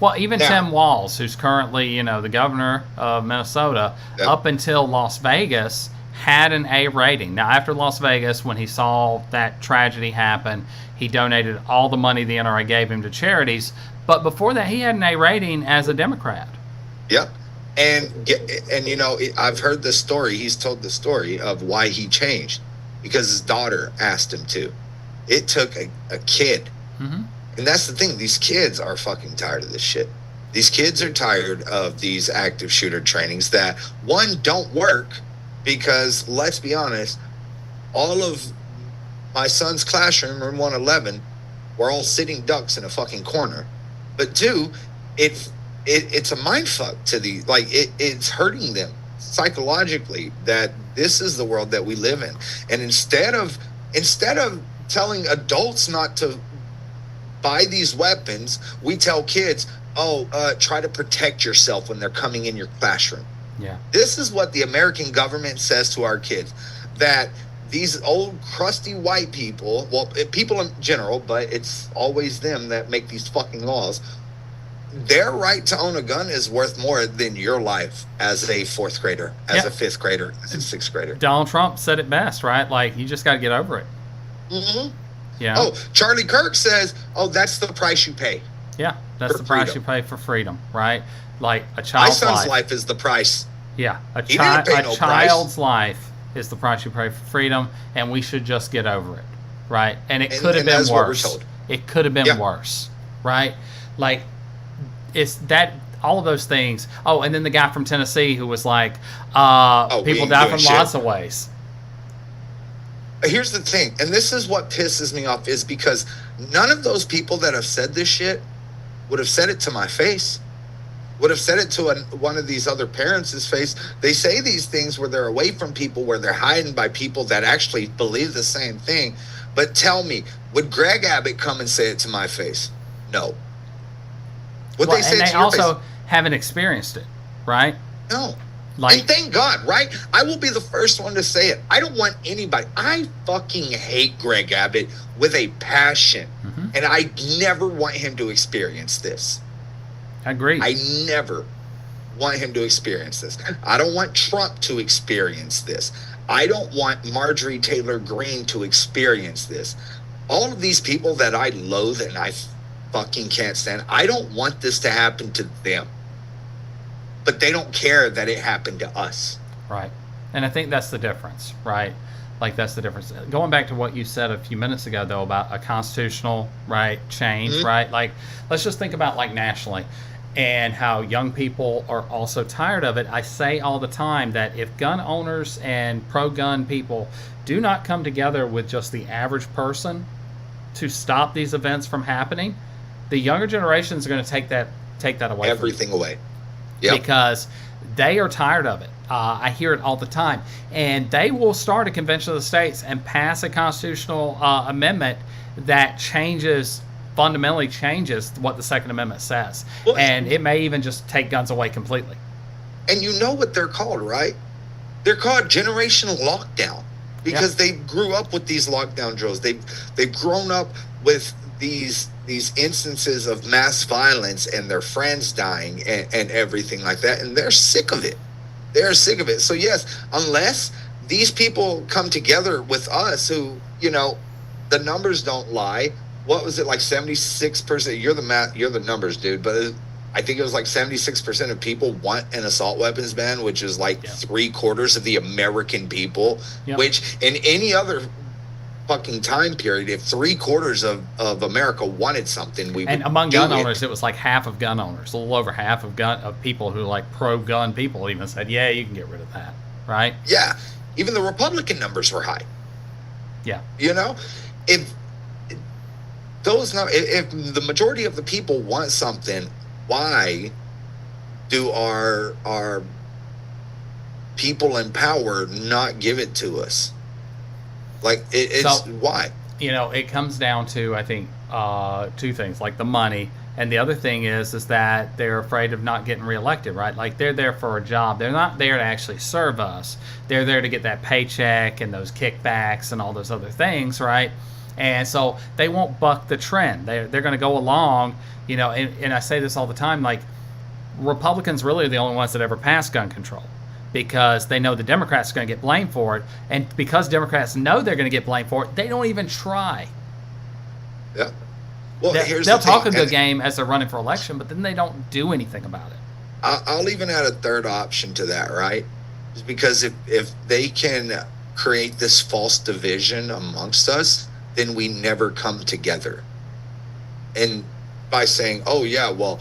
S1: Well, even Tim Walz, who's currently, the governor of Minnesota, up until Las Vegas, had an A rating. Now, after Las Vegas, when he saw that tragedy happen, he donated all the money the NRA gave him to charities. But before that, he had an A rating as a Democrat.
S3: Yep. And you know, I've heard the story. He's told the story of why he changed because his daughter asked him to. It took a kid.
S1: Mm-hmm.
S3: And that's the thing. These kids are fucking tired of this shit. These kids are tired of these active shooter trainings that, one, don't work because, let's be honest, all of my son's classroom, room 111, we're all sitting ducks in a fucking corner. But two, it's a mind fuck to the, like, it's hurting them psychologically that this is the world that we live in. And instead of telling adults not to buy these weapons, we tell kids, try to protect yourself when they're coming in your classroom.
S1: Yeah.
S3: This is what the American government says to our kids, that these old crusty white people, well, people in general, but it's always them that make these fucking laws, their right to own a gun is worth more than your life as a fourth grader, as a fifth grader, as a sixth grader.
S1: Donald Trump said it best, right? Like, you just got to get over it.
S3: Mm-hmm.
S1: Yeah.
S3: Oh, Charlie Kirk says, that's the price you pay.
S1: Yeah, that's
S3: For
S1: the price
S3: freedom.
S1: you pay for freedom, right? Like a
S3: My
S1: child's
S3: son's
S1: life.
S3: life is the price.
S1: Yeah, a
S3: He didn't pay no
S1: child's life is the price you pay for freedom, and we should just get over it, right? And it could have
S3: And
S1: been
S3: that's what we're
S1: worse.
S3: told.
S1: It could have been
S3: Yeah.
S1: worse, right? Like, it's that, all of those things. Oh, and then the guy from Tennessee who was like,
S3: we
S1: people
S3: ain't
S1: die
S3: doing
S1: from
S3: shit.
S1: lots of ways.
S3: Here's the thing, and this is what pisses me off, is because none of those people that have said this shit would have said it to my face, would have said it to one of these other parents' face. They say these things where they're away from people, where they're hiding by people that actually believe the same thing. But tell me, would Greg Abbott come and say it to my face? No. Would
S1: Well,
S3: they say
S1: and
S3: it
S1: they
S3: to your
S1: also
S3: face?
S1: haven't experienced it, right?
S3: No.
S1: Like,
S3: And thank God, right? I will be the first one to say it. I don't want anybody. I fucking hate Greg Abbott with a passion.
S1: Mhm.
S3: And I never want him to experience this.
S1: agreed.
S3: I never want him to experience this. I don't want Trump to experience this. I don't want Marjorie Taylor Greene to experience this. All of these people that I loathe and I fucking can't stand, I don't want this to happen to them. But they don't care that it happened to us.
S1: Right. And I think that's the difference, right? Like, that's the difference. Going back to what you said a few minutes ago, though, about a constitutional, right, change,
S3: Mhm.
S1: right? Like, let's just think about, like, nationally and how young people are also tired of it. I say all the time that if gun owners and pro-gun people do not come together with just the average person to stop these events from happening, the younger generations are going to take that away from them.
S3: Everything away. Yep.
S1: Because they are tired of it. I hear it all the time. And they will start a convention of the states and pass a constitutional amendment that fundamentally changes what the Second Amendment says.
S3: Well,
S1: And it may even just take guns away completely.
S3: And you know what they're called, right? They're called generational lockdown because they grew up with these lockdown drills. They've grown up with these instances of mass violence and their friends dying and everything like that, and they're sick of it. They're sick of it. So yes, unless these people come together with us, who, you know, the numbers don't lie. What was it, like 76%? You're the numbers dude, but I think it was like 76% of people want an assault weapons ban, which is like 3/4 of the American people.
S1: Yep.
S3: Which in any other fucking time period, if 3/4 of America wanted something, we
S1: And
S3: would
S1: among
S3: do
S1: gun
S3: it.
S1: owners, it was like half of gun owners, a little over half of people who, like, pro-gun people, even said, yeah, you can get rid of that, right?
S3: Yeah, even the Republican numbers were high.
S1: Yeah.
S3: You know, if the majority of the people want something, why do our people in power not give it to us? Like, it's why?
S1: You know, it comes down to, I think, two things, like the money, and the other thing is that they're afraid of not getting reelected, right? Like, they're there for a job. They're not there to actually serve us. They're there to get that paycheck and those kickbacks and all those other things, right? And so they won't buck the trend. They're going to go along, you know, and I say this all the time, like, Republicans really are the only ones that ever pass gun control, because they know the Democrats are going to get blamed for it. And because Democrats know they're going to get blamed for it, they don't even try.
S3: Yeah. Well, here's
S1: They'll
S3: the thing,
S1: talk a good
S3: and-
S1: game as they're running for election, but then they don't do anything about it.
S3: I'll even add a third option to that, right? Is because if they can create this false division amongst us, then we never come together. And by saying, oh yeah, well,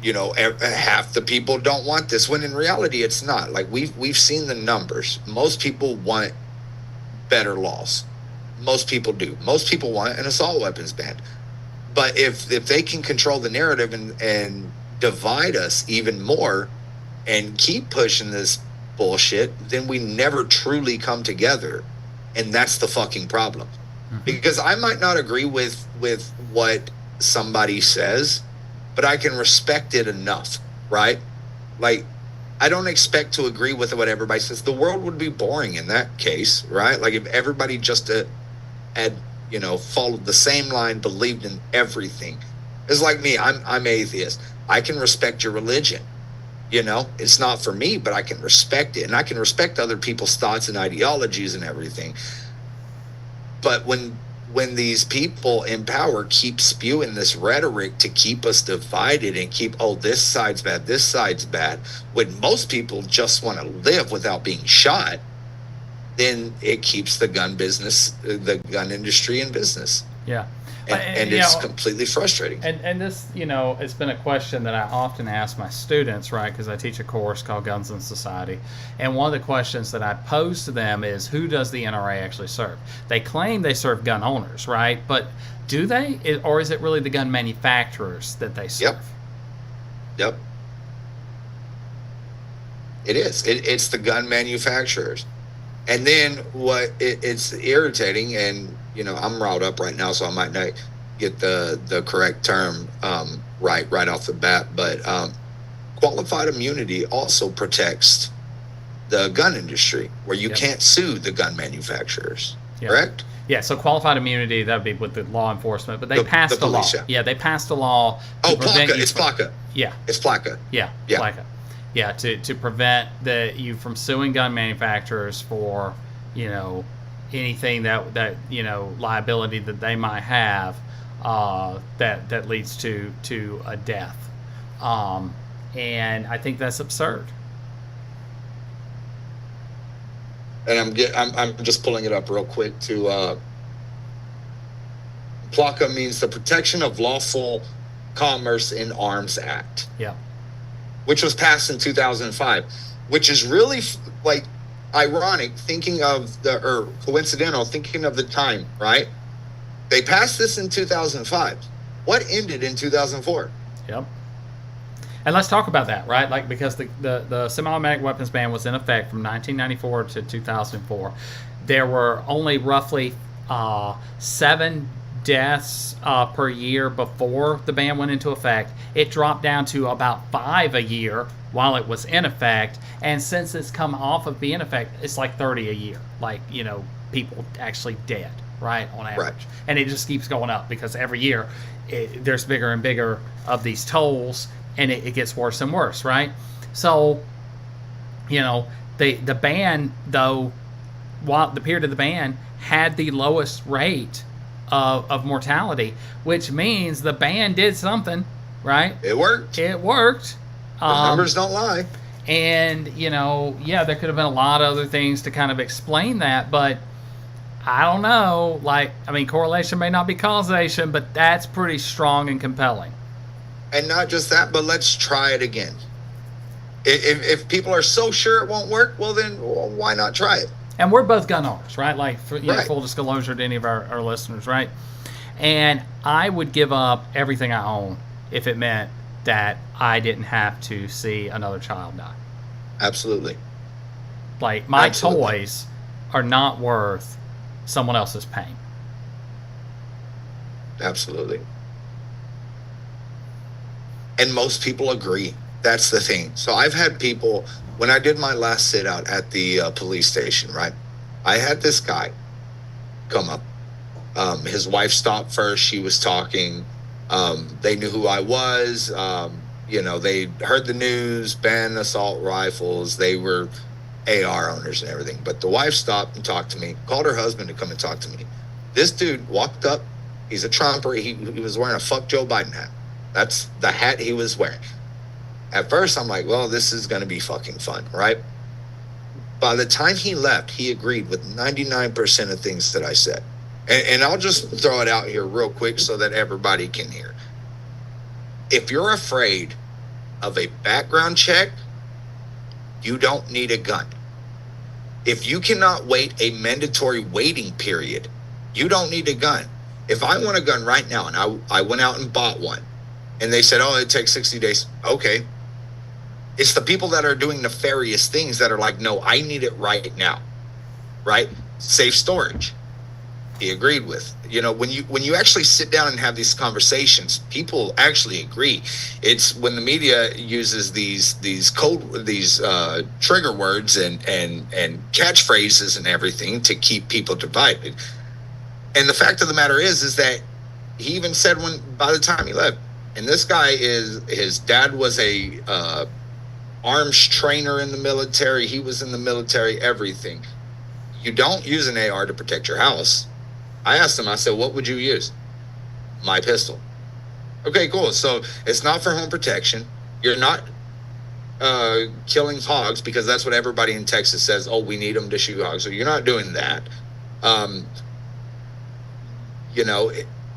S3: half the people don't want this, when in reality it's not. Like we've seen the numbers. Most people want better laws. Most people do. Most people want an assault weapons ban. But if they can control the narrative and divide us even more and keep pushing this bullshit, then we never truly come together. And that's the fucking problem. Mm-hmm. Because I might not agree with what somebody says, but I can respect it enough, right? Like, I don't expect to agree with what everybody says. The world would be boring in that case, right? Like if everybody just had followed the same line, believed in everything. It's like me. I'm atheist. I can respect your religion. It's not for me, but I can respect it, and I can respect other people's thoughts and ideologies and everything. But when these people in power keep spewing this rhetoric to keep us divided and keep, this side's bad, when most people just want to live without being shot, then it keeps the gun industry in business.
S1: Yeah.
S3: And it's completely frustrating.
S1: And this, it's been a question that I often ask my students, right? Because I teach a course called Guns and Society. And one of the questions that I pose to them is, who does the NRA actually serve? They claim they serve gun owners, right? But do they? Or is it really the gun manufacturers that they serve?
S3: Yep. It is. It's the gun manufacturers. And then it's irritating, and I'm riled up right now, so I might not get the correct term right off the bat. But qualified immunity also protects the gun industry, where you can't sue the gun manufacturers. Yep. Correct?
S1: Yeah. So qualified immunity, that would be with the law enforcement, but they passed the law. Yeah, they passed a law.
S3: PLACA. It's PLACA.
S1: Yeah.
S3: It's PLACA.
S1: Yeah. PLACA. Yeah, to prevent you from suing gun manufacturers for, anything that liability that they might have that leads to a death. And I think that's absurd.
S3: And I'm just pulling it up real quick to PLACA means the Protection of Lawful Commerce in Arms Act.
S1: Yeah.
S3: Which was passed in 2005, which is really ironic coincidental thinking of the time, right? They passed this in 2005. What ended in 2004?
S1: Yep. And let's talk about that, right? Like, because the semi-automatic weapons ban was in effect from 1994 to 2004. There were only roughly 7 deaths per year before the ban went into effect. It dropped down to about 5 a year while it was in effect, and since it's come off of being in effect, it's like 30 a year, people actually dead, right, on average. Right. And it just keeps going up because every year there's bigger and bigger of these tolls, and it gets worse and worse, right? So the ban, though, while the period of the ban had the lowest rate of mortality, which means the ban did something, right?
S3: It worked. The numbers don't lie.
S1: And, there could have been a lot of other things to kind of explain that, but I don't know. Correlation may not be causation, but that's pretty strong and compelling.
S3: And not just that, but let's try it again. If people are so sure it won't work, well, then why not try it?
S1: And we're both gun owners, right? Full disclosure to any of our listeners, right? And I would give up everything I own if it meant that I didn't have to see another child die.
S3: Absolutely.
S1: My toys are not worth someone else's pain.
S3: Absolutely. And most people agree. That's the thing. So I've had people, when I did my last sit out at the police station, right? I had this guy come up. His wife stopped first. She was talking. They knew who I was. They heard the news, banned assault rifles. They were AR owners and everything. But the wife stopped and talked to me, called her husband to come and talk to me. This dude walked up. He's a Trumper. He was wearing a fuck Joe Biden hat. That's the hat he was wearing. At first, I'm like, well, this is going to be fucking fun, right? By the time he left, he agreed with 99% of things that I said. And I'll just throw it out here real quick so that everybody can hear. If you're afraid of a background check, you don't need a gun. If you cannot wait a mandatory waiting period, you don't need a gun. If I want a gun right now and I went out and bought one and they said, oh, it takes 60 days. Okay. It's the people that are doing nefarious things that are like, no, I need it right now. Right? Safe storage. He agreed with. You know, when you actually sit down and have these conversations, people actually agree. It's when the media uses these trigger words and catchphrases and everything to keep people divided. And the fact of the matter is that he even said by the time he left, and this guy his dad was a arms trainer in the military. He was in the military, everything. You don't use an AR to protect your house. I asked him, I said, what would you use? My pistol. Okay, cool. So it's not for home protection. You're not killing hogs, because that's what everybody in Texas says. Oh, we need them to shoot hogs. So you're not doing that. You know,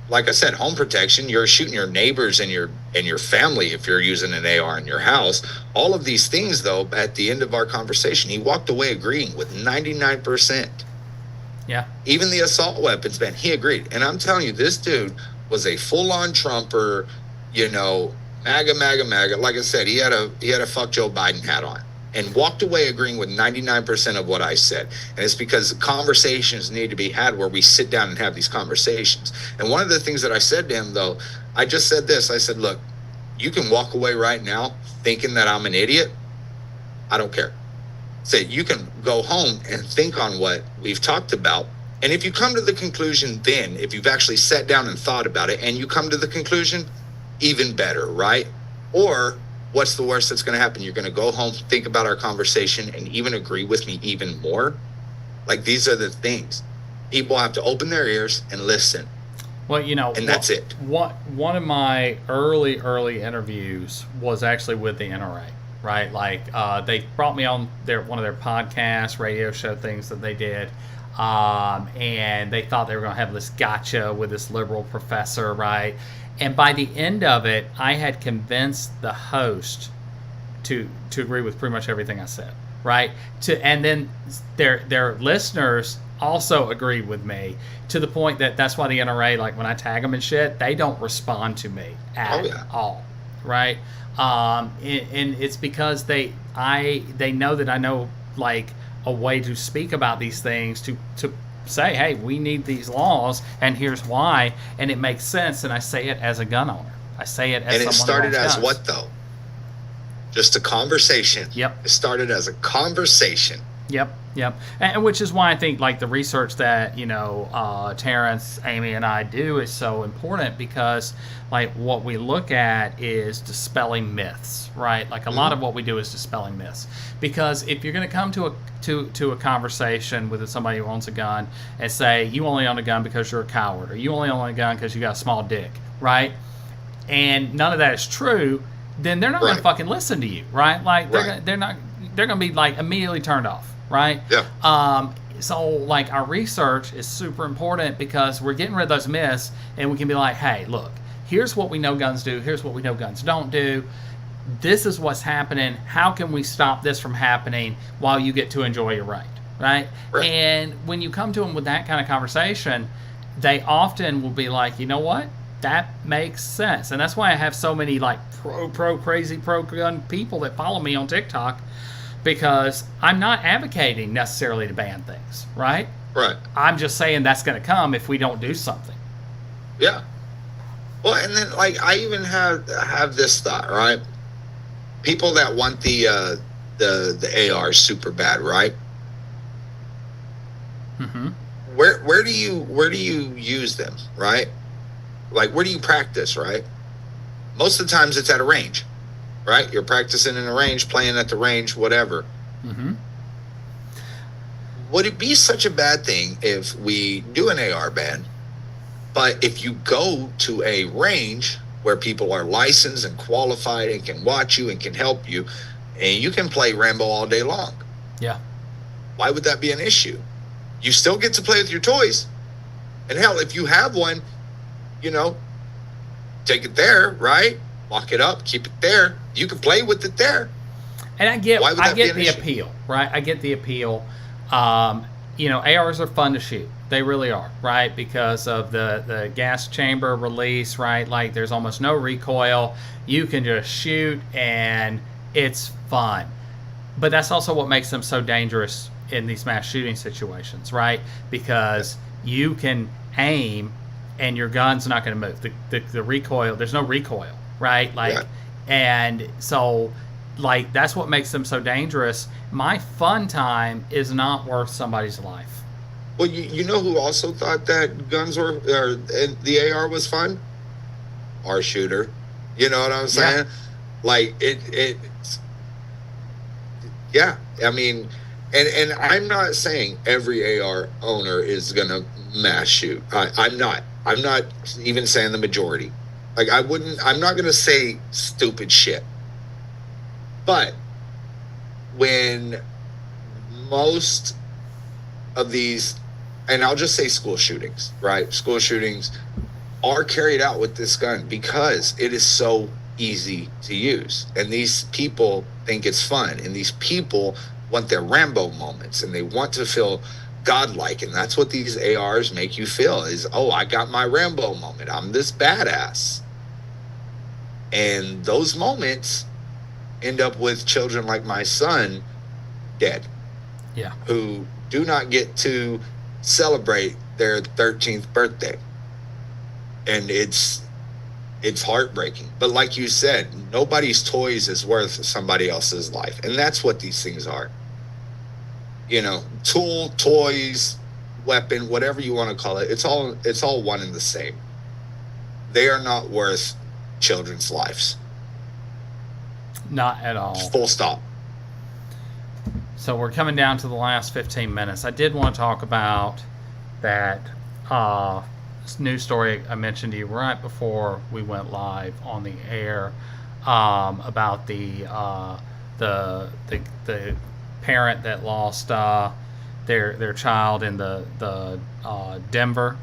S3: like I said, home protection, you're shooting your neighbors and your family if you're using an AR in your house. All of these things, though, at the end of our conversation, he walked away agreeing with 99%.
S1: Yeah. Even
S3: the assault weapons ban, he agreed. And I'm telling you, this dude was a full-on Trumper, you know, MAGA. Like I said, he had a fuck Joe Biden hat on and walked away agreeing with 99% of what I said. And it's because conversations need to be had where we sit down and have these conversations. And one of the things that I said to him, though, I just said this. I said, look, you can walk away right now thinking that I'm an idiot. I don't care. Say, you can go home and think on what we've talked about. And if you come to the conclusion then, if you've actually sat down and thought about it and you come to the conclusion, even better, right? Or what's the worst that's going to happen? You're going to go home, think about our conversation, and even agree with me even more. Like, these are the things. People have to open their ears and listen.
S1: Well, you know,
S3: and that's it.
S1: One of my early interviews was actually with the NRA, right? Like, they brought me on one of their podcasts, radio show things that they did. And they thought they were going to have this gotcha with this liberal professor, right? And by the end of it, I had convinced the host to agree with pretty much everything I said, right? And then their listeners also agreed with me to the point that that's why the NRA, like when I tag them and shit, they don't respond to me at all, right? And it's because they know that I know like a way to speak about these things to say, hey, we need these laws, and here's why, and it makes sense. And I say it as a gun owner. I say it as someone. And it
S3: started
S1: as
S3: guns. What though? Just a conversation.
S1: Yep.
S3: It started as a conversation.
S1: Yep. And which is why I think like the research that Terrence, Amy, and I do is so important, because like what we look at is dispelling myths, right? Like a lot of what we do is dispelling myths, because if you're going to come to a conversation with somebody who owns a gun and say you only own a gun because you're a coward, or you only own a gun because you got a small dick, right? And none of that is true, then they're not going to fucking listen to you, right? Like they're going to be like immediately turned off. Right?
S3: Yeah.
S1: So like our research is super important, because we're getting rid of those myths, and we can be like, hey, look, here's what we know guns do. Here's what we know guns don't do. This is what's happening. How can we stop this from happening while you get to enjoy your right? Right? And when you come to them with that kind of conversation, they often will be like, you know what? That makes sense. And that's why I have so many like crazy pro gun people that follow me on TikTok, because I'm not advocating necessarily to ban things, right?
S3: Right.
S1: I'm just saying that's going to come if we don't do something.
S3: Yeah. Well, and then like I even have this thought, right? People that want the AR super bad, right?
S1: Mm-hmm.
S3: Where do you use them, right? Like where do you practice, right? Most of the times it's at a range. Right? You're practicing in a range, playing at the range, whatever.
S1: Mm-hmm.
S3: Would it be such a bad thing if we do an AR ban, but if you go to a range where people are licensed and qualified and can watch you and can help you, and you can play Rambo all day long.
S1: Yeah.
S3: Why would that be an issue? You still get to play with your toys. And hell, if you have one, you know, take it there, right? Lock it up, keep it there. You can play with it there.
S1: And I get
S3: Why would that be an
S1: the
S3: issue?
S1: appeal, right? I get the appeal. You know, ARs are fun to shoot. They really are, right? Because of the gas chamber release, right? Like there's almost no recoil. You can just shoot and it's fun. But that's also what makes them so dangerous in these mass shooting situations, right? Because you can aim and your gun's not going to move. The recoil, there's no recoil, right? Like,
S3: Yeah.
S1: and so like that's what makes them so dangerous. My fun time is not worth somebody's life.
S3: Well, you know who also thought that guns were, or the AR was fun? Our shooter. You know what I'm saying? Like yeah. I mean, and I'm not saying every AR owner is gonna mass shoot. I'm not even saying the majority. Like I'm not gonna say stupid shit. But when most of these, and I'll just say school shootings, right? School shootings are carried out with this gun because it is so easy to use. And these people think it's fun. And these people want their Rambo moments and they want to feel godlike. And that's what these ARs make you feel is, oh, I got my Rambo moment. I'm this badass. And those moments end up with children like my son dead.
S1: Yeah.
S3: Who do not get to celebrate their 13th birthday. And it's heartbreaking. But like you said, nobody's toys is worth somebody else's life. And that's what these things are. You know, tool, toys, weapon, whatever you want to call it, it's all one and the same. They are not worth children's lives.
S1: Not at all.
S3: Full stop.
S1: So we're coming down to the last 15 minutes. I did want to talk about that news story I mentioned to you right before we went live on the air about the parent that lost their child in the Denver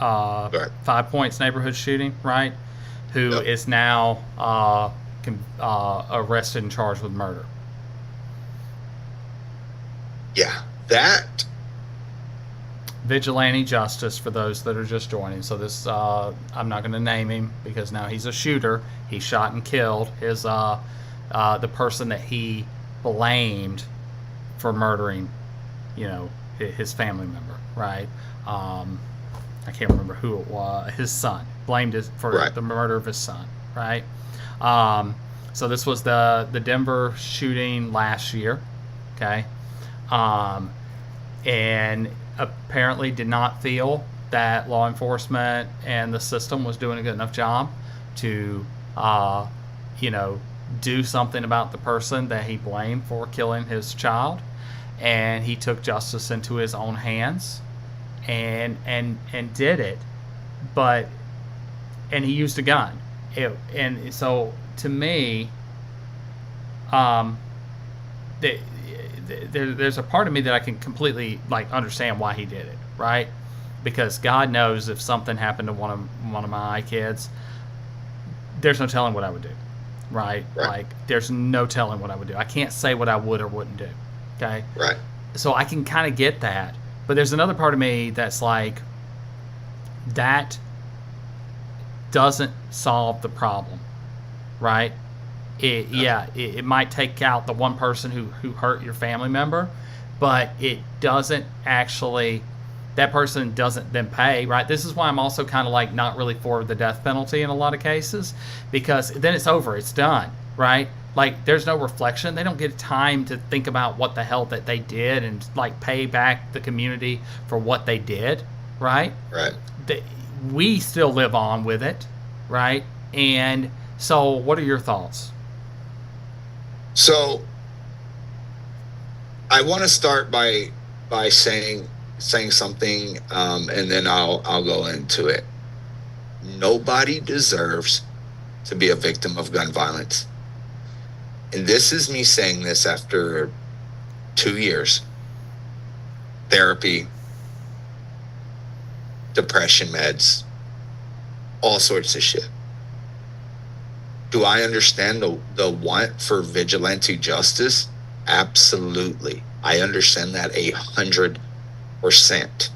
S3: Right.
S1: 5 Points neighborhood shooting, right? Who
S3: Yep.
S1: is now arrested and charged with murder.
S3: Yeah. That
S1: Vigilante justice for those that are just joining. So this, I'm not going to name him because now he's a shooter. He shot and killed his the person that he blamed for murdering, you know, his family member, right? I can't remember who it was. His son blamed it for
S3: Right.
S1: the murder of his son, right? So this was the Denver shooting last year, okay? And apparently did not feel that law enforcement and the system was doing a good enough job to, you know, do something about the person that he blamed for killing his child. And he took justice into his own hands and did it. And he used a gun. And so to me, there's a part of me that I can completely like understand why he did it, right? Because God knows if something happened to one of my kids, there's no telling what I would do, right? Like there's no telling what I would do. I can't say what I would or wouldn't do, okay?
S3: right.
S1: So I can kind of get that, but there's another part of me that's like that doesn't solve the problem, right? It might take out the one person who hurt your family member, but it doesn't actually, that person doesn't then pay, right? This is why I'm also kind of like not really for the death penalty in a lot of cases, because then it's over, it's done, right? Like there's no reflection. They don't get time to think about what the hell that they did and like pay back the community for what they did, right?
S3: Right.
S1: We still live on with it, right? And so what are your thoughts?
S3: So I want to start by saying something, and then I'll go into it. Nobody deserves to be a victim of gun violence. And this is me saying this after 2 years. Therapy, depression meds, all sorts of shit. Do I understand the want for vigilante justice? Absolutely. I understand that 100%.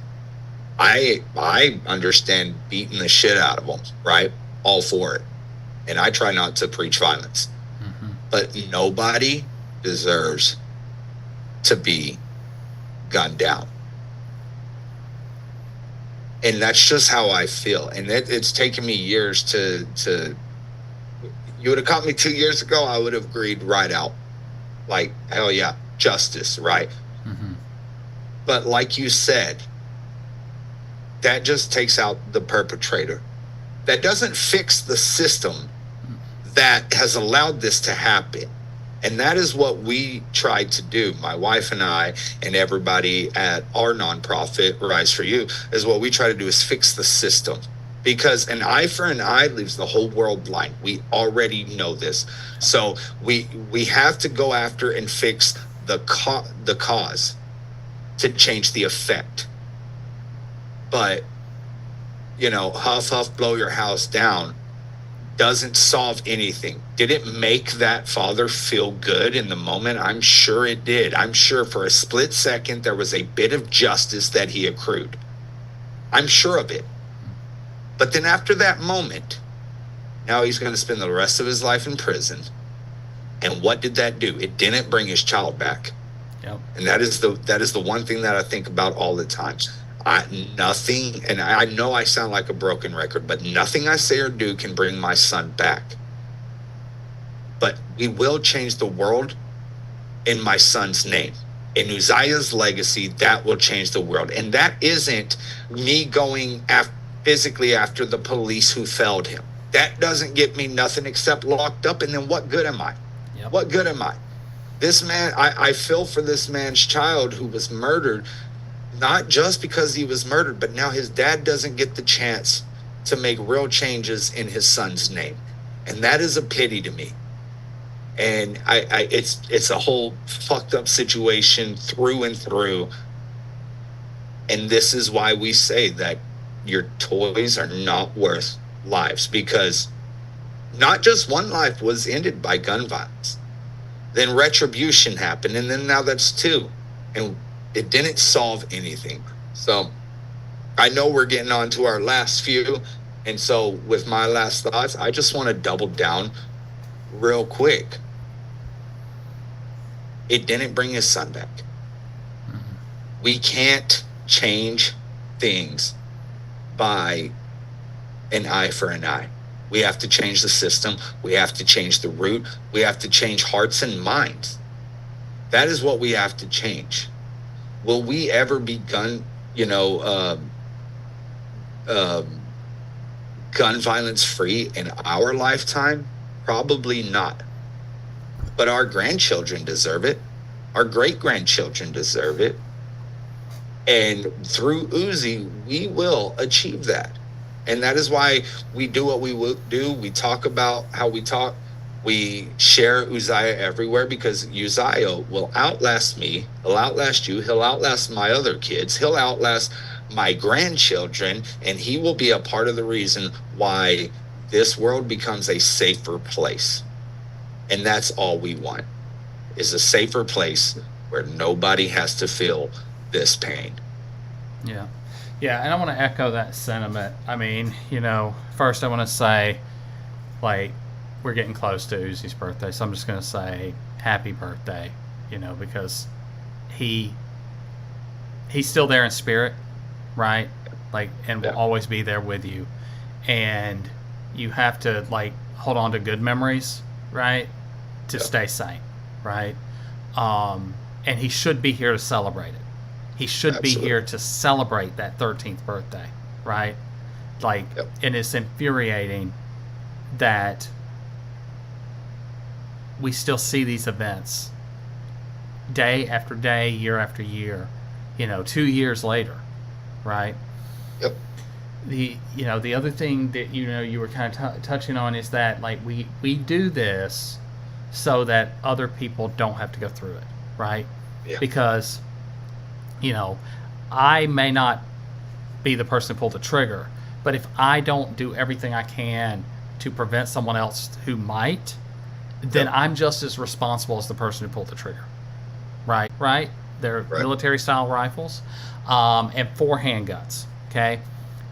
S3: I understand beating the shit out of them, right? All for it. And I try not to preach violence.
S1: Mm-hmm.
S3: But nobody deserves to be gunned down. And that's just how I feel. And it's taken me years to you would have caught me 2 years ago, I would have agreed right out. Like, hell yeah, justice, right?
S1: Mm-hmm.
S3: But like you said, that just takes out the perpetrator. That doesn't fix the system that has allowed this to happen. And that is what we tried to do, my wife and I and everybody at our nonprofit, Rise for You, is what we try to do is fix the system. Because an eye for an eye leaves the whole world blind. We already know this. So we have to go after and fix the cause to change the effect. But, huff, huff, blow your house down doesn't solve anything. Did it make that father feel good in the moment? I'm sure it did. I'm sure for a split second there was a bit of justice that he accrued. I'm sure of it. But then after that moment, now he's going to spend the rest of his life in prison. And what did that do? It didn't bring his child back.
S1: Yep.
S3: And that is the one thing that I think about all the time. Nothing, and I know I sound like a broken record, but nothing I say or do can bring my son back. But we will change the world in my son's name. In Uzziah's legacy, that will change the world. And that isn't me going physically after the police who felled him. That doesn't get me nothing except locked up. And then what good am I?
S1: Yep.
S3: What good am I? This man, I feel for this man's child who was murdered, not just because he was murdered, but now his dad doesn't get the chance to make real changes in his son's name. And that is a pity to me. And it's a whole fucked up situation through and through. And this is why we say that your toys are not worth lives, because not just one life was ended by gun violence. Then retribution happened, and then now that's two. And it didn't solve anything. So I know we're getting on to our last few. And so with my last thoughts, I just want to double down real quick. It didn't bring his son back.
S1: Mm-hmm.
S3: We can't change things by an eye for an eye. We have to change the system. We have to change the root. We have to change hearts and minds. That is what we have to change. Will we ever be gun violence free in our lifetime? Probably not. But our grandchildren deserve it. Our great-grandchildren deserve it. And through Uzi, we will achieve that. And that is why we do what we will do. We talk about how we talk. We share Uzziah everywhere, because Uzziah will outlast me. He'll outlast you. He'll outlast my other kids. He'll outlast my grandchildren. And he will be a part of the reason why this world becomes a safer place. And that's all we want, is a safer place where nobody has to feel this pain.
S1: Yeah. Yeah, and I want to echo that sentiment. I mean, first I want to say, we're getting close to Uzi's birthday, so I'm just going to say happy birthday, because he's still there in spirit, right? And will always be there with you. And you have to, hold on to good memories, right? To stay sane, right? And he should be here to celebrate it. He should be here to celebrate that 13th birthday, right? And it's infuriating that we still see these events day after day, year after year, 2 years later, right?
S3: Yep.
S1: the other thing that you were kind of touching on is that like we do this so that other people don't have to go through it, right?
S3: Yeah.
S1: Because I may not be the person to pull the trigger, but if I don't do everything I can to prevent someone else who might, then I'm just as responsible as the person who pulled the trigger, right? They're
S3: Right.
S1: military style rifles, and 4 handguns. Okay,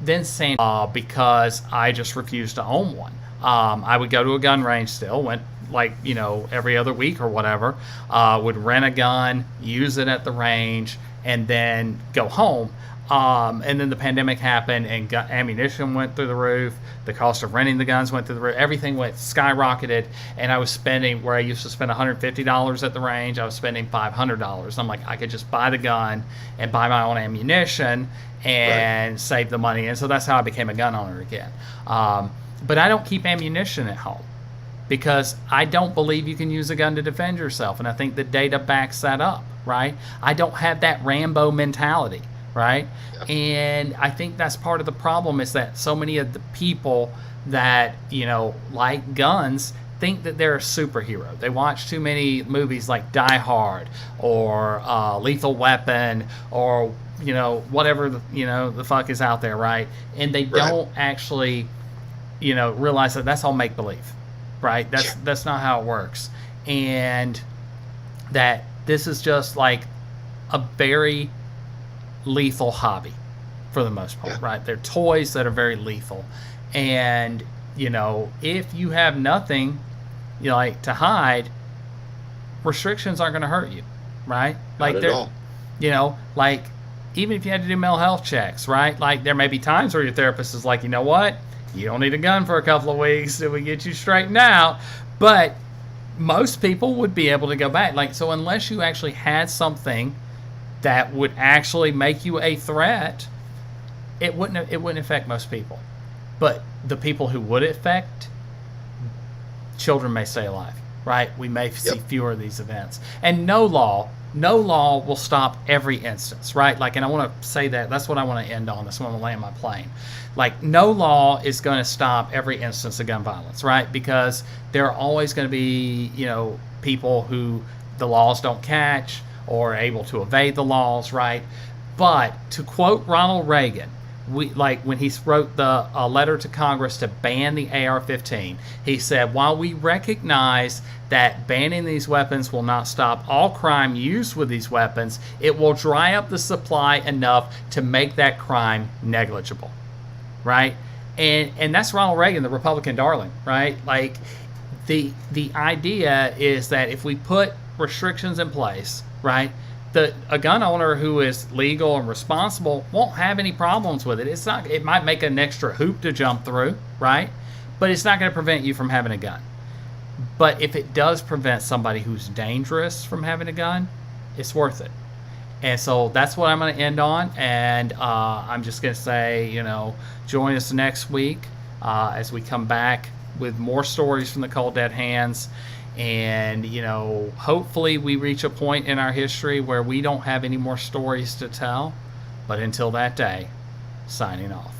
S1: then saying because I just refused to own one. I would go to a gun range still, went like every other week or whatever. Would rent a gun, use it at the range, and then go home. And then the pandemic happened, and ammunition went through the roof. The cost of renting the guns went through the roof. Everything went skyrocketed, and I was spending where I used to spend $150 at the range. I was spending $500. I'm like, I could just buy the gun and buy my own ammunition and save the money. And so that's how I became a gun owner again. But I don't keep ammunition at home because I don't believe you can use a gun to defend yourself, and I think the data backs that up. Right? I don't have that Rambo mentality. Right?
S3: Yeah.
S1: And I think that's part of the problem is that so many of the people that, like guns think that they're a superhero. They watch too many movies like Die Hard or Lethal Weapon or, whatever, the fuck is out there, right? And they don't actually, realize that that's all make-believe, right? That's not how it works. And that this is just like a very lethal hobby for the most part, right? They're toys that are very lethal. And, if you have nothing, like to hide, restrictions aren't going to hurt you, right? Like
S3: Not at all.
S1: Like even if you had to do mental health checks, right? Like there may be times where your therapist is like, you know what? You don't need a gun for a couple of weeks till we get you straightened out. But most people would be able to go back. Like, so unless you actually had something that would actually make you a threat, it wouldn't affect most people. But the people who would affect, children may stay alive, right? We may see fewer of these events. And no law will stop every instance, right? Like, and I want to say that's what I want to end on. That's what I want to land my plane. Like, no law is going to stop every instance of gun violence, right? Because there are always going to be, people who the laws don't catch or are able to evade the laws, right? But to quote Ronald Reagan, when he wrote a letter to Congress to ban the AR-15, he said, while we recognize that banning these weapons will not stop all crime used with these weapons, it will dry up the supply enough to make that crime negligible, right? And that's Ronald Reagan, the Republican darling, right? Like the idea is that if we put restrictions in place, right, a gun owner who is legal and responsible won't have any problems with it. It might make an extra hoop to jump through, right? But it's not going to prevent you from having a gun. But if it does prevent somebody who's dangerous from having a gun, it's worth it. And so that's what I'm going to end on. And I'm just going to say, join us next week as we come back with more stories from the Cold Dead Hands. And, hopefully we reach a point in our history where we don't have any more stories to tell. But until that day, signing off.